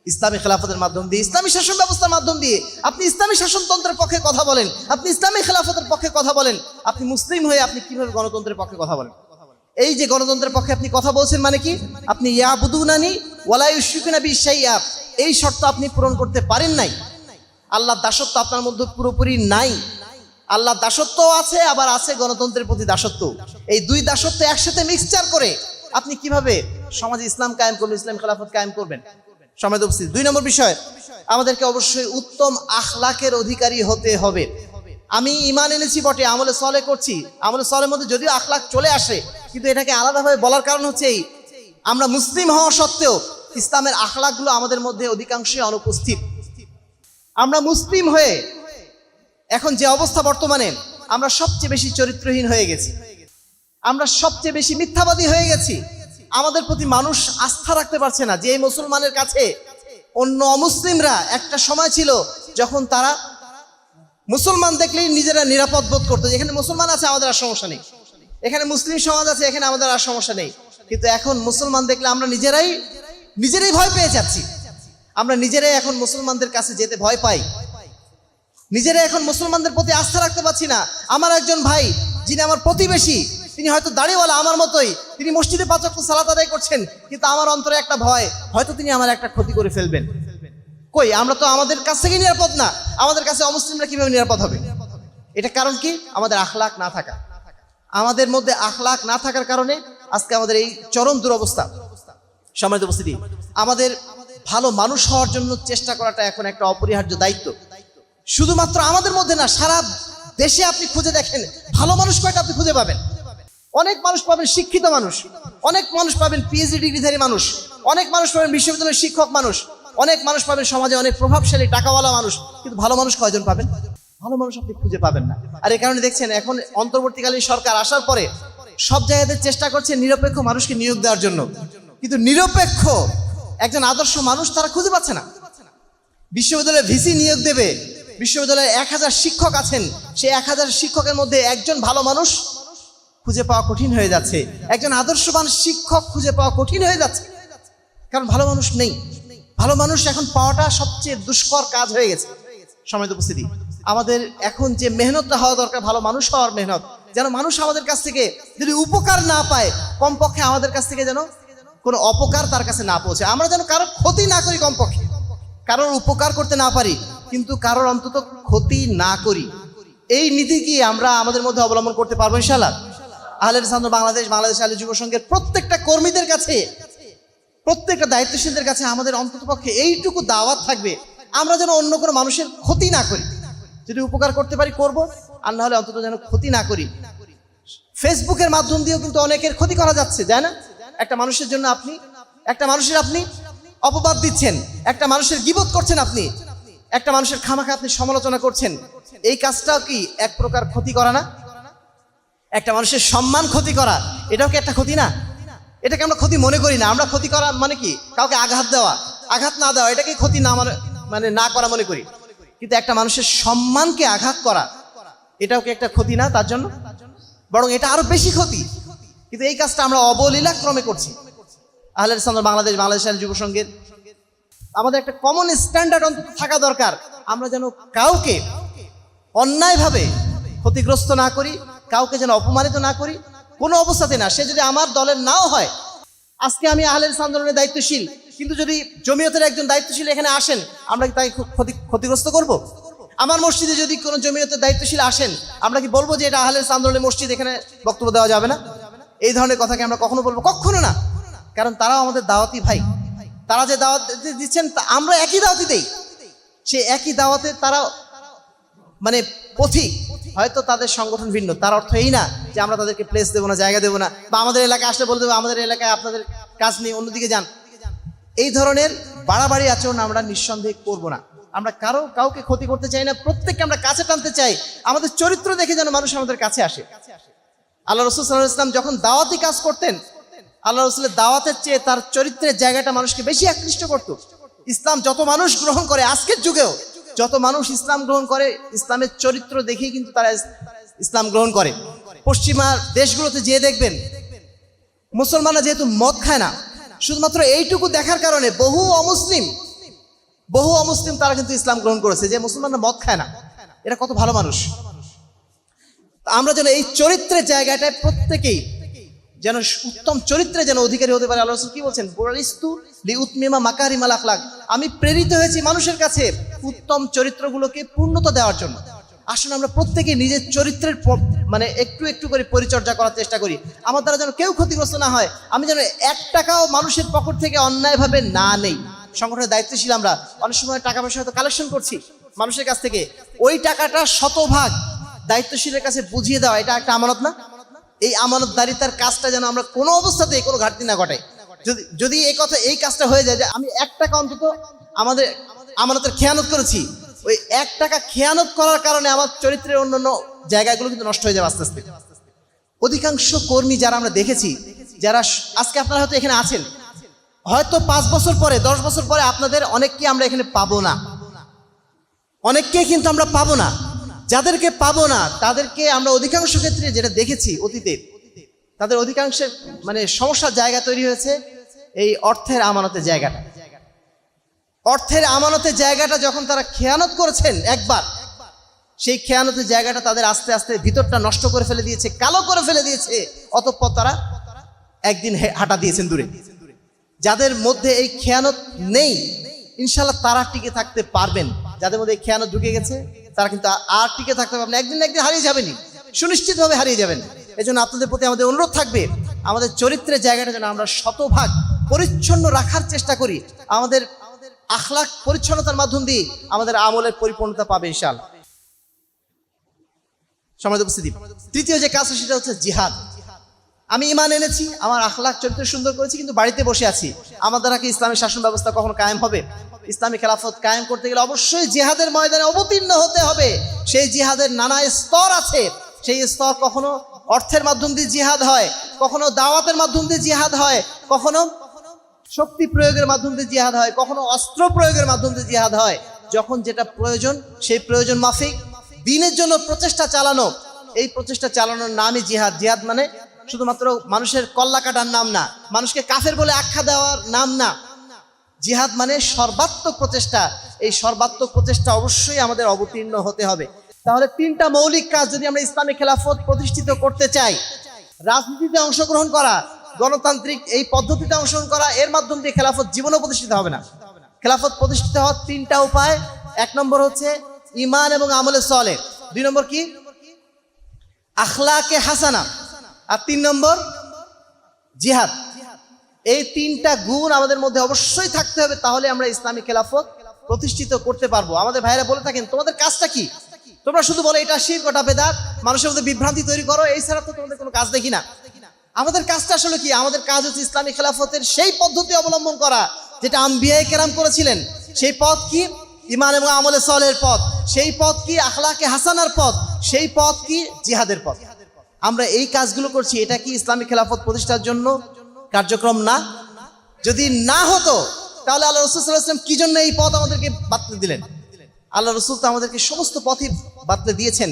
ইসলামী খেলাফতের মাধ্যম দিয়ে, ইসলামী শাসন ব্যবস্থার মাধ্যম দিয়ে। আপনি ইসলামী শাসনতন্ত্রের পক্ষে কথা বলেন, আপনি ইসলামী খেলাফতের পক্ষে কথা বলেন, আপনি মুসলিম হয়ে আপনি কিভাবে গণতন্ত্রের পক্ষে কথা বলেন? এই যে গণতন্ত্রের পক্ষে আপনি কথা বলছেন মানে কি? আপনি ইয়াবুদুনানি ওয়ালা ইউশরিকুনা বি শাইআ এই শর্ত আপনি পূরণ করতে পারেন নাই। আল্লাহর দাসত্ব আপনার মধ্যে পুরোপুরি নাই। আল্লাহর দাসত্ব আছে, আবার আছে গণতন্ত্রের প্রতি দাসত্ব। এই দুই দাসত্ব একসাথে মিক্সচার করে আপনি কিভাবে সমাজে ইসলাম কায়েম করবেন, ইসলাম খেলাফত কায়েম করবেন? সম্মানিত উপস্থিতি, 2 নম্বর বিষয়, আমাদেরকে অবশ্যই উত্তম আখলাকের অধিকারী হতে হবে। আমি ঈমান এনেছি বটে, আমলে সলে করছি, আমলে সলের মধ্যে যদিও আখলাক চলে আসে, কিন্তু এটাকে আলাদাভাবে বলার কারণ হচ্ছে এই, আমরা মুসলিম হওয়া সত্ত্বেও ইসলামের আখলাকগুলো আমাদের মধ্যে অধিকাংশই অনুপস্থিত। আমরা মুসলিম হয়ে এখন যে অবস্থা বর্তমানে, আমরা সবচেয়ে বেশি চরিত্রহীন হয়ে গেছি, আমরা সবচেয়ে বেশি মিথ্যাবাদী হয়ে গেছি। আমাদের প্রতি মানুষ আস্থা রাখতে পারছে না। যে এই মুসলমানের কাছে অন্য অমুসলিমরা একটা সময় ছিল যখন তারা মুসলমান দেখলেই নিজেরা নিরাপদ বোধ করতো, যেখানে মুসলমান আছে আমাদের আর সমস্যা নেই, এখানে মুসলিম সমাজ আছে এখানে আমাদের আর সমস্যা নেই। কিন্তু এখন মুসলমান দেখলে আমরা নিজেরাই ভয় পেয়ে যাচ্ছি। আমরা নিজেরাই এখন মুসলমানদের কাছে যেতে ভয় পাই, নিজেরাই এখন মুসলমানদের প্রতি আস্থা রাখতে পারছি না। আমার একজন ভাই যিনি আমার প্রতিবেশী, তিনি হয়তো দাড়িওয়ালা আমার মতোই, তিনি মসজিদে 5 ওয়াক্ত সালাত আদায় করছেন, কিন্তু আমার অন্তরে একটা ভয়, হয়তো তিনি আমার একটা ক্ষতি করে ফেলবেন। কই, আমরা তো আমাদের কাছ থেকে নিরাপদ না, আমাদের কাছে অমুসলিমরা কিভাবে নিরাপদ হবে? এটা কারণ কি? আমাদের আখলাক না থাকা। আমাদের মধ্যে আখলাক না থাকার কারণে আজকে আমাদের এই চরম দুরবস্থা। সম্মানিত উপস্থিতি, আমাদের ভালো মানুষ হওয়ার জন্য চেষ্টা করাটা এখন একটা অপরিহার্য দায়িত্ব। শুধুমাত্র আমাদের মধ্যে না, সারা দেশে আপনি খুঁজে দেখেন ভালো মানুষ কয়টা আপনি খুঁজে পাবেন? অনেক মানুষ পাবেন শিক্ষিত মানুষ, অনেক মানুষ পাবেন পিএইচডি ডিগ্রিধারী মানুষ, অনেক মানুষ পাবেন বিশ্ববিদ্যালয়ের শিক্ষক মানুষ, অনেক মানুষ পাবেন সমাজে অনেক প্রভাবশালী টাকাওয়ালা মানুষ, কিন্তু ভালো মানুষ কয়জন পাবেন? ভালো মানুষ আপনি খুঁজে পাবেন না। আর এই কারণে দেখছেন এখন অন্তর্বর্তীকালীন সরকার আসার পরে সব জায়গাতে চেষ্টা করছে নিরপেক্ষ মানুষকে নিয়োগ দেওয়ার জন্য, কিন্তু নিরপেক্ষ একজন আদর্শ মানুষ তারা খুঁজে পাচ্ছে না। বিশ্ববিদ্যালয়ে ভিসি নিয়োগ দেবে, বিশ্ববিদ্যালয়ে 1000 শিক্ষক আছেন, সেই 1000 শিক্ষকের মধ্যে একজন ভালো মানুষ খুঁজে পাওয়া কঠিন হয়ে যাচ্ছে, একজন আদর্শবান শিক্ষক খুঁজে পাওয়া কঠিন হয়ে যাচ্ছে, কারণ ভালো মানুষ নেই। ভালো মানুষ এখন পাওয়াটা সবচেয়ে দুষ্কর কাজ হয়ে গেছে। সম্মানিত উপস্থিতি, আমাদের এখন যে মেহনতটা হওয়া দরকার, ভালো মানুষ হওয়ার মেহনত, যেন মানুষ আমাদের কাছ থেকে যদি উপকার না পায়, কমপক্ষে আমাদের কাছ থেকে যেন কোনো অপকার তার কাছে না পৌঁছে। আমরা যেন কারোর ক্ষতি না করি, কমপক্ষে কারোর উপকার করতে না পারি, কিন্তু কারোর অন্তত ক্ষতি না করি। এই নীতি কি আমরা আমাদের মধ্যে অবলম্বন করতে পারবো ইনশাআল্লাহ? আহলে হাদিস আন্দোলন বাংলাদেশ আহলে যুব সংঘের প্রত্যেকটা কর্মীদের কাছে, প্রত্যেকটা দায়িত্বশীলদের কাছে আমাদের অন্ততপক্ষে এইটুকু দাওয়াত থাকবে, আমরা যেন অন্য কোনো মানুষের ক্ষতি না করি। যদি উপকার করতে পারি করব, আর না হলে অন্তত যেন ক্ষতি না করি। ফেসবুকের মাধ্যম দিয়েও কিন্তু অনেকের ক্ষতি করা যাচ্ছে, তাই না? একটা মানুষের জন্য আপনি অপবাদ দিচ্ছেন, একটা মানুষের গীবত করছেন, আপনি একটা মানুষের খামাখা আপনি সমালোচনা করছেন। এই কাজটাও কি এক প্রকার ক্ষতি করা না? একটা মানুষের সম্মান ক্ষতি করা, এটাও কি একটা ক্ষতি না? এটাকে আমরা ক্ষতি মনে করি না। আমরা ক্ষতি করা মানে কি, কাউকে আঘাত না দেওয়া, এটাকে ক্ষতি না মানে না করা মনে করি। কিন্তু একটা মানুষের সম্মানকে আঘাত করা, এটাও কি একটা ক্ষতি না তার জন্য? বরং এটা আরো বেশি ক্ষতি। কিন্তু এই কাজটা আমরা অবলীলা ক্রমে করছি। আহলে হাদিস আন্দোলন বাংলাদেশ আহলে যুব সংঘের আমাদের একটা কমন স্ট্যান্ডার্ড অন্তত থাকা দরকার। আমরা যেন কাউকে অন্যায়ভাবে ক্ষতিগ্রস্ত না করি, কাউকে যেন অপমানিত না করি, কোনো অবস্থাতে না। সে যদি আমার দলের নাও হয়, আজকে আমি আহলে হাদিস আন্দোলনের দায়িত্বশীল, কিন্তু যদি জমিয়তের একজন দায়িত্বশীল এখানে আসেন, আমরা কি তাকে ক্ষতিগ্রস্ত করব? আমার মসজিদে যদি কোনো জমিয়তের দায়িত্বশীল আসেন, আমরা কি বলবো যে এটা আহলে হাদিস আন্দোলনের মসজিদ, এখানে বক্তব্য দেওয়া যাবে না? এই ধরনের কথাকে আমরা কখনো বলবো? কখনো না। কারণ তারাও আমাদের দাওয়াতি ভাই, তারা যে দাওয়াত দিচ্ছেন আমরা একই দাওয়াতি দেই। সে একই দাওয়াতে তারা মানে পথিক, হয়তো তাদের সংগঠন ভিন্ন, তার অর্থ এই না যে আমরা তাদেরকে প্লেস দেবো না, জায়গা দেবো না, বা আমাদের এলাকায় আসলে বলে দেবো আমাদের এলাকায় আপনাদের কাজ নেই, অন্যদিকে যান। এই ধরনের বাড়াবাড়ি আচরণ আমরা নিঃসন্দেহে করবো না। আমরা কাউকে ক্ষতি করতে চাই না, প্রত্যেককে আমরা কাছে টানতে চাই। আমাদের চরিত্র দেখে যেন মানুষ আমাদের কাছে আসে। আল্লাহ রাসূল সাল্লাল্লাহু আলাইহি ওয়াসাল্লাম যখন দাওয়াতি কাজ করতেন, আল্লাহ রাসূলের দাওয়াতের চেয়ে তার চরিত্রের জায়গাটা মানুষকে বেশি আকৃষ্ট করত। ইসলাম যত মানুষ গ্রহণ করে, আজকের যুগেও যত মানুষ ইসলাম গ্রহণ করে, ইসলামের চরিত্র দেখেই কিন্তু তারা ইসলাম গ্রহণ করে। পশ্চিমা দেশগুলোতে যেয়ে দেখবেন, মুসলমানরা যেহেতু মদ খায় না, শুধুমাত্র এইটুকু দেখার কারণে বহু অমুসলিম তারা কিন্তু ইসলাম গ্রহণ করেছে, যে মুসলমানরা মদ খায় না, এরা কত ভালো মানুষ। আমরা যেন এই চরিত্রের জায়গাটায় প্রত্যেকেই যেন উত্তম চরিত্রে যেন অধিকারী হতে পারে। আল্লাহ রাসূল কি বলছেন? বুরাইস্তু লিউতমিমা মাকারিমাল আখলাক, আমি প্রেরিত হয়েছি মানুষের কাছে উত্তম চরিত্রগুলোকে পূর্ণতা দেওয়ার জন্য। আসলে আমরা প্রত্যেকেই নিজের চরিত্রের মানে একটু একটু করে পরিচর্যা করার চেষ্টা করি, আমার দ্বারা যেন কেউ ক্ষতিগ্রস্ত না হয়, আমি যেন 1 টাকাও মানুষের পকেট থেকে অন্যায়ভাবে না নেই। সংগঠনের দায়িত্বশীল আমরা অনেক সময় টাকা পয়সা হয়তো কালেকশন করছি মানুষের কাছ থেকে, ওই টাকাটা শতভাগ দায়িত্বশীলের কাছে বুঝিয়ে দেওয়া, এটা একটা আমানত না? এই আমানতদারিতার কাজটা যেন আমরা কোনো অবস্থাতে কোনো ঘাটতি না ঘটাই। যদি এই কাজটা হয়ে যায় যে আমি 1 টাকা অন্তত আমাদের আমানতের খেয়ানত করেছি, ওই 1 টাকা খেয়ানত করার কারণে আমার চরিত্রের অন্যান্য জায়গাগুলো কিন্তু নষ্ট হয়ে যাবে আস্তে আস্তে। অধিকাংশ কর্মী যারা আমরা দেখেছি, যারা আজকে আপনারা হয়তো এখানে আছেন, হয়তো 5 বছর পরে 10 বছর পরে আপনাদের অনেককে আমরা এখানে পাবো না, অনেককেই কিন্তু আমরা পাবো না। যাদেরকে পাবো না তাদেরকে আমরা অধিকাংশ ক্ষেত্রে যেটা দেখেছি অতীতে, তাদের অধিকাংশের মানে সমস্যার জায়গা তৈরি হয়েছে এই অর্থের আমানতের জায়গাটা। অর্থের আমানতের জায়গাটা যখন তারা খেয়ানত করেছেন একবার, সেই খেয়ানতের জায়গাটা তাদের আস্তে আস্তে ভিতরটা নষ্ট করে ফেলে দিয়েছে, কালো করে ফেলে দিয়েছে। অতঃপর তারা একদিন হাঁটা দিয়েছেন দূরে। যাদের মধ্যে এই খেয়ানত নেই, ইনশাল্লাহ তারা টিকে থাকতে পারবেন। যাদের মধ্যে এই খেয়ানত ঢুকে গেছে, তারা কিন্তু আর টিকে থাকতে পারবেন, একদিন না একদিন হারিয়ে যাবেনি, সুনিশ্চিতভাবে হারিয়ে যাবেন। এই জন্য আপনাদের প্রতি আমাদের অনুরোধ থাকবে, আমাদের চরিত্রের জায়গাটা যেন আমরা শতভাগ পরিচ্ছন্ন রাখার চেষ্টা করি। আমাদের আখলাক পরিচ্ছন্নতার মাধ্যম দিয়ে আমাদের আমলের পরিপূর্ণতা পাবে ইনশাআল্লাহ। সম্মানিত উপস্থিতি, তৃতীয় যে কাজ সেটা হচ্ছে জিহাদ। আমি ঈমান এনেছি, আমার আখলাক চরিত্র সুন্দর করেছি, কিন্তু বাড়িতে বসে আছি, আমার দ্বারা কি ইসলামী শাসন ব্যবস্থা কখনো কায়েম হবে? ইসলামী খেলাফত কায়েম করতে গেলে অবশ্যই জিহাদের ময়দানে অবতীর্ণ হতে হবে। সেই জিহাদের নানা স্তর আছে। সেই স্তর কখনো অর্থের মাধ্যম দিয়ে জিহাদ হয়, কখনো দাওয়াতের মাধ্যম দিয়ে জিহাদ হয়, কখনো শক্তি প্রয়োগের মাধ্যম দিয়ে জিহাদ হয়, কখনো অস্ত্র প্রয়োগের মাধ্যম দিয়ে জিহাদ হয়। যখন যেটা প্রয়োজন, সেই প্রয়োজন মাফিক দ্বীনের জন্য প্রচেষ্টা চালানো, এই প্রচেষ্টা চালানোর নামই জিহাদ। জিহাদ মানে শুধুমাত্র মানুষের কল্লা কাটার নাম না, মানুষকে কাফের বলে আখ্যা দেওয়ার নাম না। জিহাদ মানে সর্বাত্মক প্রচেষ্টা। এই সর্বাত্মক প্রচেষ্টা অবশ্যই আমাদের অবতীর্ণ হতে হবে। তাহলে তিনটা মৌলিক কাজ যদি আমরা ইসলামী খেলাফত প্রতিষ্ঠিত করতে চাই: রাজনীতিতে অংশগ্রহণ করা, গণতান্ত্রিক এই পদ্ধতিতে অংশগ্রহণ করা, এর মাধ্যম দিয়ে খেলাফত জীবনেও প্রতিষ্ঠিত হবে না। খেলাফত প্রতিষ্ঠিত হওয়ার তিনটা উপায়: এক নম্বর হচ্ছে ঈমান এবং আমলে সালেহ, দুই নম্বর কি আখলাকে হাসানা, আর তিন নম্বর জিহাদ। এই তিনটা গুণ আমাদের মধ্যে অবশ্যই থাকতে হবে, তাহলে আমরা ইসলামী খেলাফত প্রতিষ্ঠিত করতে পারবো। আমাদের ভাইরা বলে থাকেন, তোমাদের কাজটা কি? তোমরা শুধু বলো এটা শিরক, ওটা বেদাত, মানুষের মধ্যে বিভ্রান্তি তৈরি করো, এই ছাড়া তো তোমাদের কোনো কাজ দেখি না। আমাদের কাজটা আসলে কি? আমাদের কাজ হচ্ছে ইসলামী খেলাফতের সেই পদ্ধতি অবলম্বন করা যেটা আম্বিয়ায়ে কেরাম করেছিলেন। সেই পথ কি? ঈমান এবং আমলে সালেহের পথ। সেই পথ কি? আখলাকে হাসানার পথ। সেই পথ কি? জিহাদের পথ। আমরা এই কাজগুলো করছি, এটা কি ইসলামী খেলাফত প্রতিষ্ঠার জন্য কার্যক্রম না? যদি না হতো তাহলে আল্লাহ রাসূল সাল্লাল্লাহু আলাইহি ওয়াসাল্লাম কি জন্য এই পথ আমাদেরকে বাতলে দিলেন? আল্লাহ রাসূল তো আমাদেরকে সমস্ত পথই বাতলে দিয়েছেন।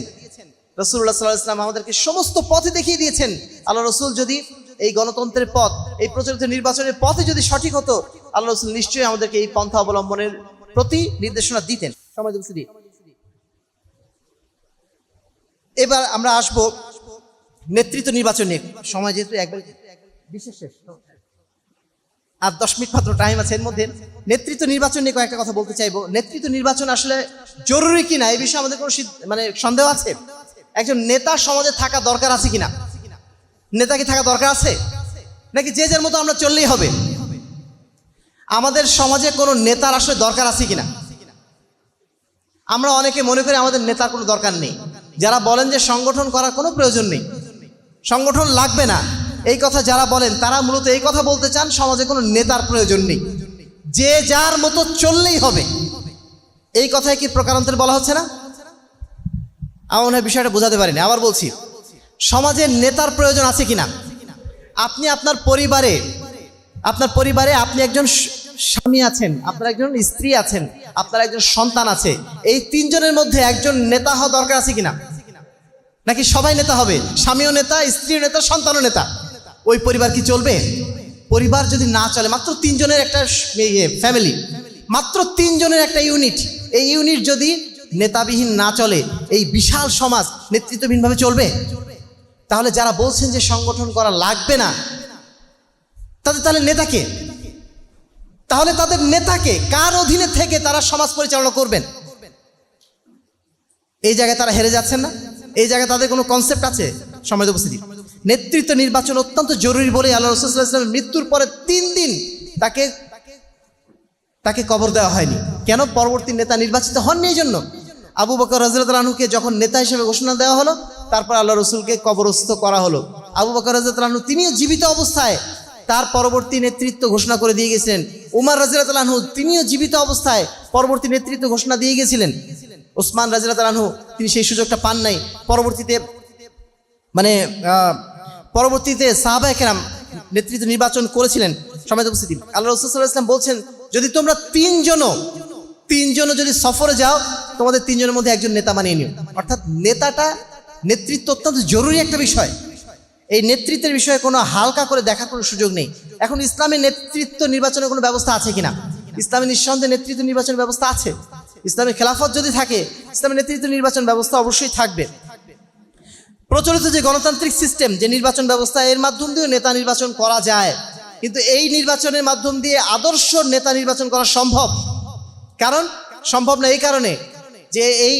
রাসূলুল্লাহ সাল্লাল্লাহু আলাইহি ওয়াসাল্লাম আমাদেরকে সমস্ত পথই দেখিয়ে দিয়েছেন। আল্লাহ রাসূল যদি এই গণতন্ত্রের পথ, এই প্রচলিত নির্বাচনের পথে যদি সঠিক হতো, আল্লাহ রাসূল নিশ্চয়ই আমাদেরকে এই পন্থা অবলম্বনের প্রতি নির্দেশনা দিতেন। সমাজ উপস্থিতি, এবার আমরা আসবো নেতৃত্ব নির্বাচন নিয়ে। সময় যেহেতু একবার বিশেষ শেষ, আর 10 মিনিট মাত্র টাইম আছে, এর মধ্যে নেতৃত্ব নির্বাচন নিয়ে কয়েকটা কথা বলতে চাইবো। নেতৃত্ব নির্বাচন আসলে জরুরি কিনা এই বিষয়ে আমাদের কোনো সন্দেহ আছে? একজন নেতা সমাজে থাকা দরকার আছে কিনা? নেতা কি থাকা দরকার আছে, নাকি যে যার মতো আমরা চললেই হবে? আমাদের সমাজে কোনো নেতার আসলে দরকার আছে কিনা? আমরা অনেকে মনে করি আমাদের নেতার কোনো দরকার নেই। যারা বলেন যে সংগঠন করার কোনো প্রয়োজন নেই, সংগঠন লাগবে না, এই কথা যারা বলেন তারা মূলত এই কথা বলতে চান সমাজে কোনো নেতার প্রয়োজন নেই, যে যার মতো চললেই হবে। এই কথায় কি প্রকারান্তরে বলা হচ্ছে না? আমার মনে হয় বিষয়টা বোঝাতে পারিনি। আবার বলছি, সমাজে নেতার প্রয়োজন আছে কিনা? আপনি আপনার পরিবারে আপনি একজন স্বামী আছেন, আপনার একজন স্ত্রী আছেন, আপনার একজন সন্তান আছে। এই তিনজনের মধ্যে একজন নেতা হওয়া দরকার আছে কিনা? নাকি সবাই নেতা হবে? স্বামীও নেতা, স্ত্রীও নেতা, সন্তানও নেতা। ওই পরিবার কি চলবে? পরিবার যদি না চলে, মাত্র 3 জনের একটা ফ্যামিলি, মাত্র 3 জনের একটা ইউনিট, এই ইউনিট যদি নেতাবিহীন না চলে, এই বিশাল সমাজ নেতৃত্বহীনভাবে চলবে? তাহলে যারা বলছেন যে সংগঠন করা লাগবে না, তাহলে নেতাকে, তাহলে তাদের নেতাকে কার অধীনে থেকে তারা সমাজ পরিচালনা করবেন? এই জায়গায় তারা হেরে যাচ্ছেন না? এই জায়গায় তাদের কোনো কনসেপ্ট আছে? সমাজ উপস্থিতি, নেতৃত্ব নির্বাচন অত্যন্ত জরুরি বলে আল্লাহ রাসূল সাল্লাল্লাহু আলাইহি ওয়াসাল্লামের মৃত্যুর পরে 3 দিন তাকে কবর দেওয়া হয়নি। কেন? পরবর্তী নেতা নির্বাচিত হননি এই জন্য। আবু বকর রাদিয়াল্লাহু আনহুকে যখন নেতা হিসেবে ঘোষণা দেওয়া হলো, তারপর আল্লাহ রাসূলকে কবরস্থ করা হলো। আবু বকর রাদিয়াল্লাহু আনহু তিনিও জীবিত অবস্থায় তার পরবর্তী নেতৃত্ব ঘোষণা করে দিয়ে গেছিলেন। উমর রাদিয়াল্লাহু আনহু তিনিও জীবিত অবস্থায় পরবর্তী নেতৃত্ব ঘোষণা দিয়ে গেছিলেন। ওসমান রাদিয়াল্লাহু আনহু তিনি সেই সুযোগটা পান নাই। পরবর্তীতে সাহাবায়ে কেরাম নেতৃত্ব নির্বাচন করেছিলেন। সমাজ উপস্থিতি, আল্লাহ রাসূল সাল্লাল্লাহু আলাইহি ওয়াসাল্লাম বলছেন, যদি তোমরা 3 জন যদি সফরে যাও, তোমাদের 3 জনের মধ্যে একজন নেতা বানিয়ে নিও। অর্থাৎ নেতৃত্ব অত্যন্ত জরুরি একটা বিষয়। এই নেতৃত্বের বিষয়ে কোনো হালকা করে দেখার কোনো সুযোগ নেই। এখন ইসলামের নেতৃত্ব নির্বাচনের কোনো ব্যবস্থা আছে কিনা? ইসলামে নিঃসন্দেহে নেতৃত্ব নির্বাচনের ব্যবস্থা আছে। ইসলামের খেলাফত যদি থাকে, ইসলামের নেতৃত্ব নির্বাচন ব্যবস্থা অবশ্যই থাকবে। প্রচলিত যে গণতান্ত্রিক সিস্টেম, যে নির্বাচন ব্যবস্থা, এর মাধ্যম দিয়েও নেতা নির্বাচন করা যায়, কিন্তু এই নির্বাচনের মাধ্যম দিয়ে আদর্শ নেতা নির্বাচন করা সম্ভব। কারণ সম্ভব না এই কারণে যে এই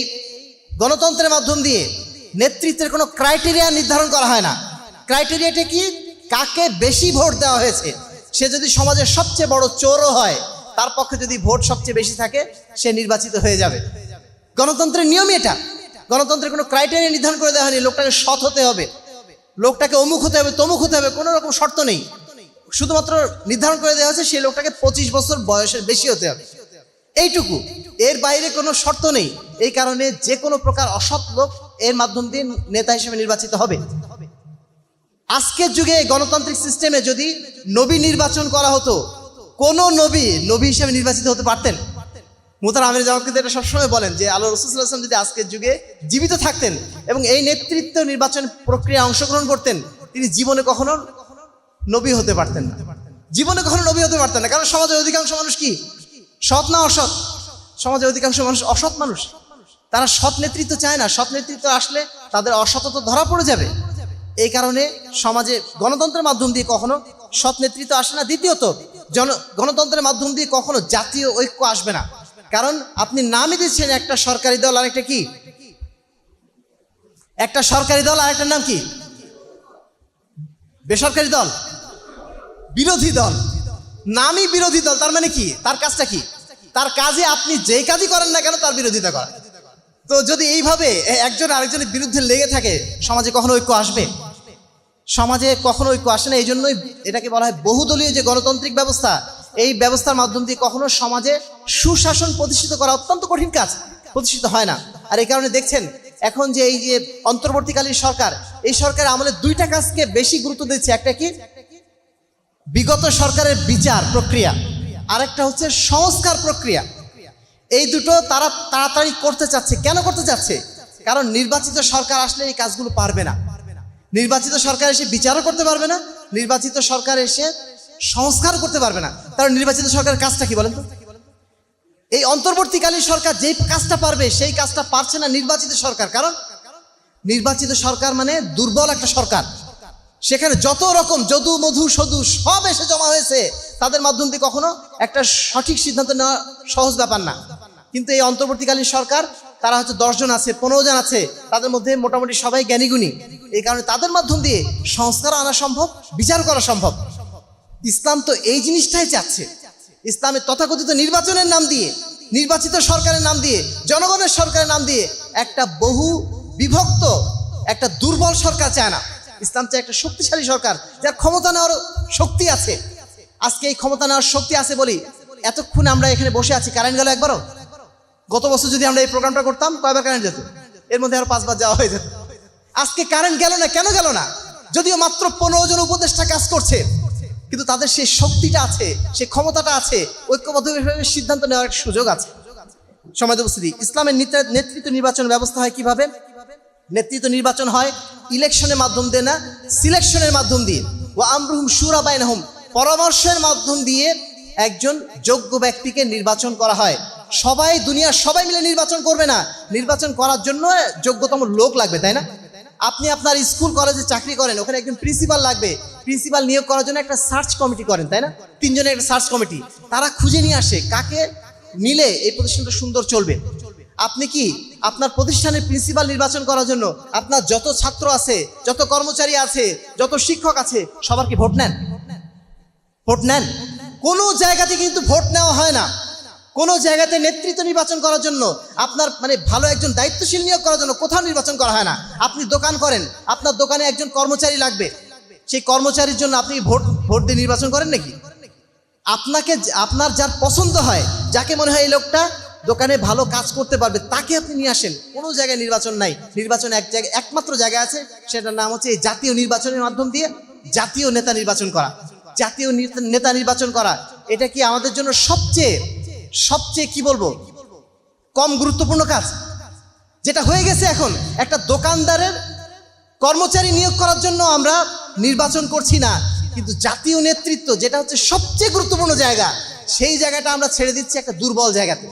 গণতন্ত্রের মাধ্যম দিয়ে নেতৃত্বের কোনো ক্রাইটেরিয়া নির্ধারণ করা হয় না। ক্রাইটেরিয়াটা কি? কাকে বেশি ভোট দেওয়া হয়েছে। সে যদি সমাজের সবচেয়ে বড় চোরও হয়, তার পক্ষে যদি ভোট সবচেয়ে বেশি থাকে, সে নির্বাচিত হয়ে যাবে। গণতন্ত্রের নিয়মই এটা। গণতন্ত্রের কোনো ক্রাইটেরিয়া নির্ধারণ করে দেওয়া হয়নি, লোকটাকে সৎ হতে হবে, লোকটাকে অমুক হতে হবে, তমুক হতে হবে, কোনো রকম শর্ত নেই। শুধুমাত্র নির্ধারণ করে দেওয়া হয়েছে সেই লোকটাকে 25 বছর বয়সের বেশি হতে হবে, এইটুকু। এর বাইরে কোনো শর্ত নেই। এই কারণে যে কোনো প্রকার অসৎ লোক এর মাধ্যম দিয়ে নেতা হিসেবে নির্বাচিত হবে। আজকের যুগে গণতান্ত্রিক সিস্টেমে যদি নবী নির্বাচন করা হতো, কোন নবী হিসেবে নির্বাচিত হতে পারতেন? মুহতারাম আমির জামাত কিন্তু এটা সবসময় বলেন যে আল্লাহ রাসূল সাল্লাল্লাহু আলাইহি ওয়াসাল্লাম যদি আজকের যুগে জীবিত থাকতেন এবং এই নেতৃত্ব নির্বাচন প্রক্রিয়ায় অংশগ্রহণ করতেন, তিনি জীবনে কখনো নবী হতে পারতেন না, জীবনে কখনো নবী হতে পারতেন না। কারণ সমাজের অধিকাংশ মানুষ কি সৎ না অসৎ? সমাজের অধিকাংশ মানুষ অসৎ মানুষ, তারা সৎ নেতৃত্ব চায় না। সৎ নেতৃত্ব আসলে তাদের অসততা ধরা পড়ে যাবে। এই কারণে সমাজে গণতন্ত্রের মাধ্যম দিয়ে কখনো সৎ নেতৃত্ব আসে না। দ্বিতীয়ত, গণতন্ত্রের মাধ্যম দিয়ে কখনো জাতীয় ঐক্য আসবে না। কারণ আপনি নামই দিচ্ছেন একটা সরকারি দল আর একটা কি, একটা সরকারি দল আর একটা নাম কি, বেসরকারি দল, বিরোধী দল। নামই বিরোধী দল, তার মানে কি? তার কাজটা কি? তার কাজে আপনি যেই কাজই করেন না কেন তার বিরোধিতা করা। তো যদি এইভাবে একজন আরেকজনের বিরুদ্ধে লেগে থাকে, সমাজে কখনো ঐক্য আসবে? সমাজে কখনো ঐক্য আসে না। এই জন্যই এটাকে বলা হয় বহুদলীয় যে গণতান্ত্রিক ব্যবস্থা। এই ব্যবস্থার মাধ্যম দিয়ে কখনো সমাজে সুশাসন প্রতিষ্ঠিত করা অত্যন্ত কঠিন কাজ, প্রতিষ্ঠিত হয় না। আর এই কারণে দেখছেন এখন যে এই যে অন্তর্বর্তীকালীন সরকার, এই সরকারের আমলে দুইটা কাজকে বেশি গুরুত্ব দিচ্ছে। একটা কি বিগত সরকারের বিচার প্রক্রিয়া, আরেকটা হচ্ছে সংস্কার প্রক্রিয়া। এই দুটো তারা তাড়াতাড়ি করতে চাচ্ছে। কেন করতে চাচ্ছে? কারণ নির্বাচিত সরকার আসলে এই কাজগুলো পারবে না। নির্বাচিত সরকার এসে বিচারও করতে পারবে না, নির্বাচিত সরকার এসে সংস্কার করতে পারবে না। কারণ নির্বাচিত সরকারের কাজটা কি বলেন তো? এই অন্তর্বর্তীকালীন সরকার যেই কাজটা পারবে সেই কাজটা পারছে না নির্বাচিত সরকার। কারণ নির্বাচিত সরকার মানে দুর্বল একটা সরকার, সেখানে যত রকম যদু মধু সদু সব এসে জমা হয়েছে, তাদের মাধ্যম দিয়ে কখনো একটা সঠিক সিদ্ধান্ত নেওয়া সহজ ব্যাপার না। কিন্তু এই অন্তর্বর্তীকালীন সরকার, তারা হচ্ছে 10 জন আছে, 15 জন আছে, তাদের মধ্যে মোটামুটি সবাই জ্ঞানীগুণী। এই কারণে তাদের মাধ্যম দিয়ে সংস্কার আনা সম্ভব, বিচার করা সম্ভব। ইসলাম তো এই জিনিসটাই চাচ্ছে। ইসলামের তথাকথিত নির্বাচনের নাম দিয়ে, নির্বাচিত সরকারের নাম দিয়ে, জনগণের সরকারের নাম দিয়ে একটা বহু বিভক্ত একটা দুর্বল সরকার চায় না। ইসলাম চায় একটা শক্তিশালী সরকার, যার ক্ষমতা নেওয়ার শক্তি আছে। আজকে এই ক্ষমতা নেওয়ার শক্তি আছে বলি এতক্ষণ আমরা এখানে বসে আছি। কারেন্ট গেল একবারও? গত বছর যদি আমরা এই প্রোগ্রামটা করতাম কয়বার কারেন্ট যেত? এর মধ্যে আরো 5 বার যাওয়া হয়ে যেত। আজকে কারেন্ট গেল না, কেন গেল না? যদিও মাত্র 15 জন উপদেষ্টা কাজ করছে, কিন্তু তাদের সেই শক্তিটা আছে, সেই ক্ষমতাটা আছে, ঐক্যবদ্ধভাবে সিদ্ধান্ত নেওয়ার একটা সুযোগ আছে। সমাজ উপস্থিতি, ইসলামের নেতৃত্ব নির্বাচন ব্যবস্থা হয় কিভাবে? নেতৃত্ব নির্বাচন হয় ইলেকশনের মাধ্যম দিয়ে না, সিলেকশনের মাধ্যম দিয়ে। ওয়া আমরুহুম শুরা বাইনাহুম, পরামর্শের মাধ্যম দিয়ে একজন যোগ্য ব্যক্তিকে নির্বাচন করা হয়। সবাই, দুনিয়ার সবাই মিলে নির্বাচন করবে না। নির্বাচন করার জন্য যোগ্যতম লোক লাগবে, তাই না? আপনি আপনার স্কুল কলেজে চাকরি করেন, ওখানে একজন প্রিন্সিপাল লাগবে। প্রিন্সিপাল নিয়োগ করার জন্য একটা সার্চ কমিটি করেন, তাই না? 3 জনের একটা সার্চ কমিটি, তারা খুঁজে নিয়ে আসে কাকে নিলে এই প্রতিষ্ঠানটা সুন্দর চলবে। আপনি কি আপনার প্রতিষ্ঠানের প্রিন্সিপাল নির্বাচন করার জন্য আপনার যত ছাত্র আছে, যত কর্মচারী আছে, যত শিক্ষক আছে, সবার কি ভোট নেন? ভোট নেন? কোনো জায়গাতে কিন্তু ভোট নেওয়া হয় না। কোনো জায়গাতে নেতৃত্ব নির্বাচন করার জন্য, আপনার মানে ভালো একজন দায়িত্বশীল নিয়োগ করার জন্য কোথাও নির্বাচন করা হয় না। আপনি দোকান করেন, আপনার দোকানে একজন কর্মচারী লাগবে, সেই কর্মচারীর জন্য আপনি ভোট দিয়ে নির্বাচন করেন নাকি? আপনাকে, আপনার যার পছন্দ হয়, যাকে মনে হয় এই লোকটা দোকানে ভালো কাজ করতে পারবে, তাকে আপনি নিয়ে আসেন। কোনো জায়গায় নির্বাচন নাই। নির্বাচন এক জায়গায়, একমাত্র জায়গা আছে, সেটার নাম হচ্ছে এই জাতীয় নির্বাচনের মাধ্যম দিয়ে জাতীয় নেতা নির্বাচন করা। জাতীয় নেতা নির্বাচন করা, এটা কি আমাদের জন্য সবচেয়ে কি বলবো কম গুরুত্বপূর্ণ কাজ? যেটা হয়ে গেছে এখন, একটা দোকানদারের কর্মচারী নিয়োগ করার জন্য আমরা নির্বাচন করছি না, কিন্তু জাতীয় নেতৃত্ব, যেটা হচ্ছে সবচেয়ে গুরুত্বপূর্ণ জায়গা, সেই জায়গাটা আমরা ছেড়ে দিচ্ছি একটা দুর্বল জায়গাতে।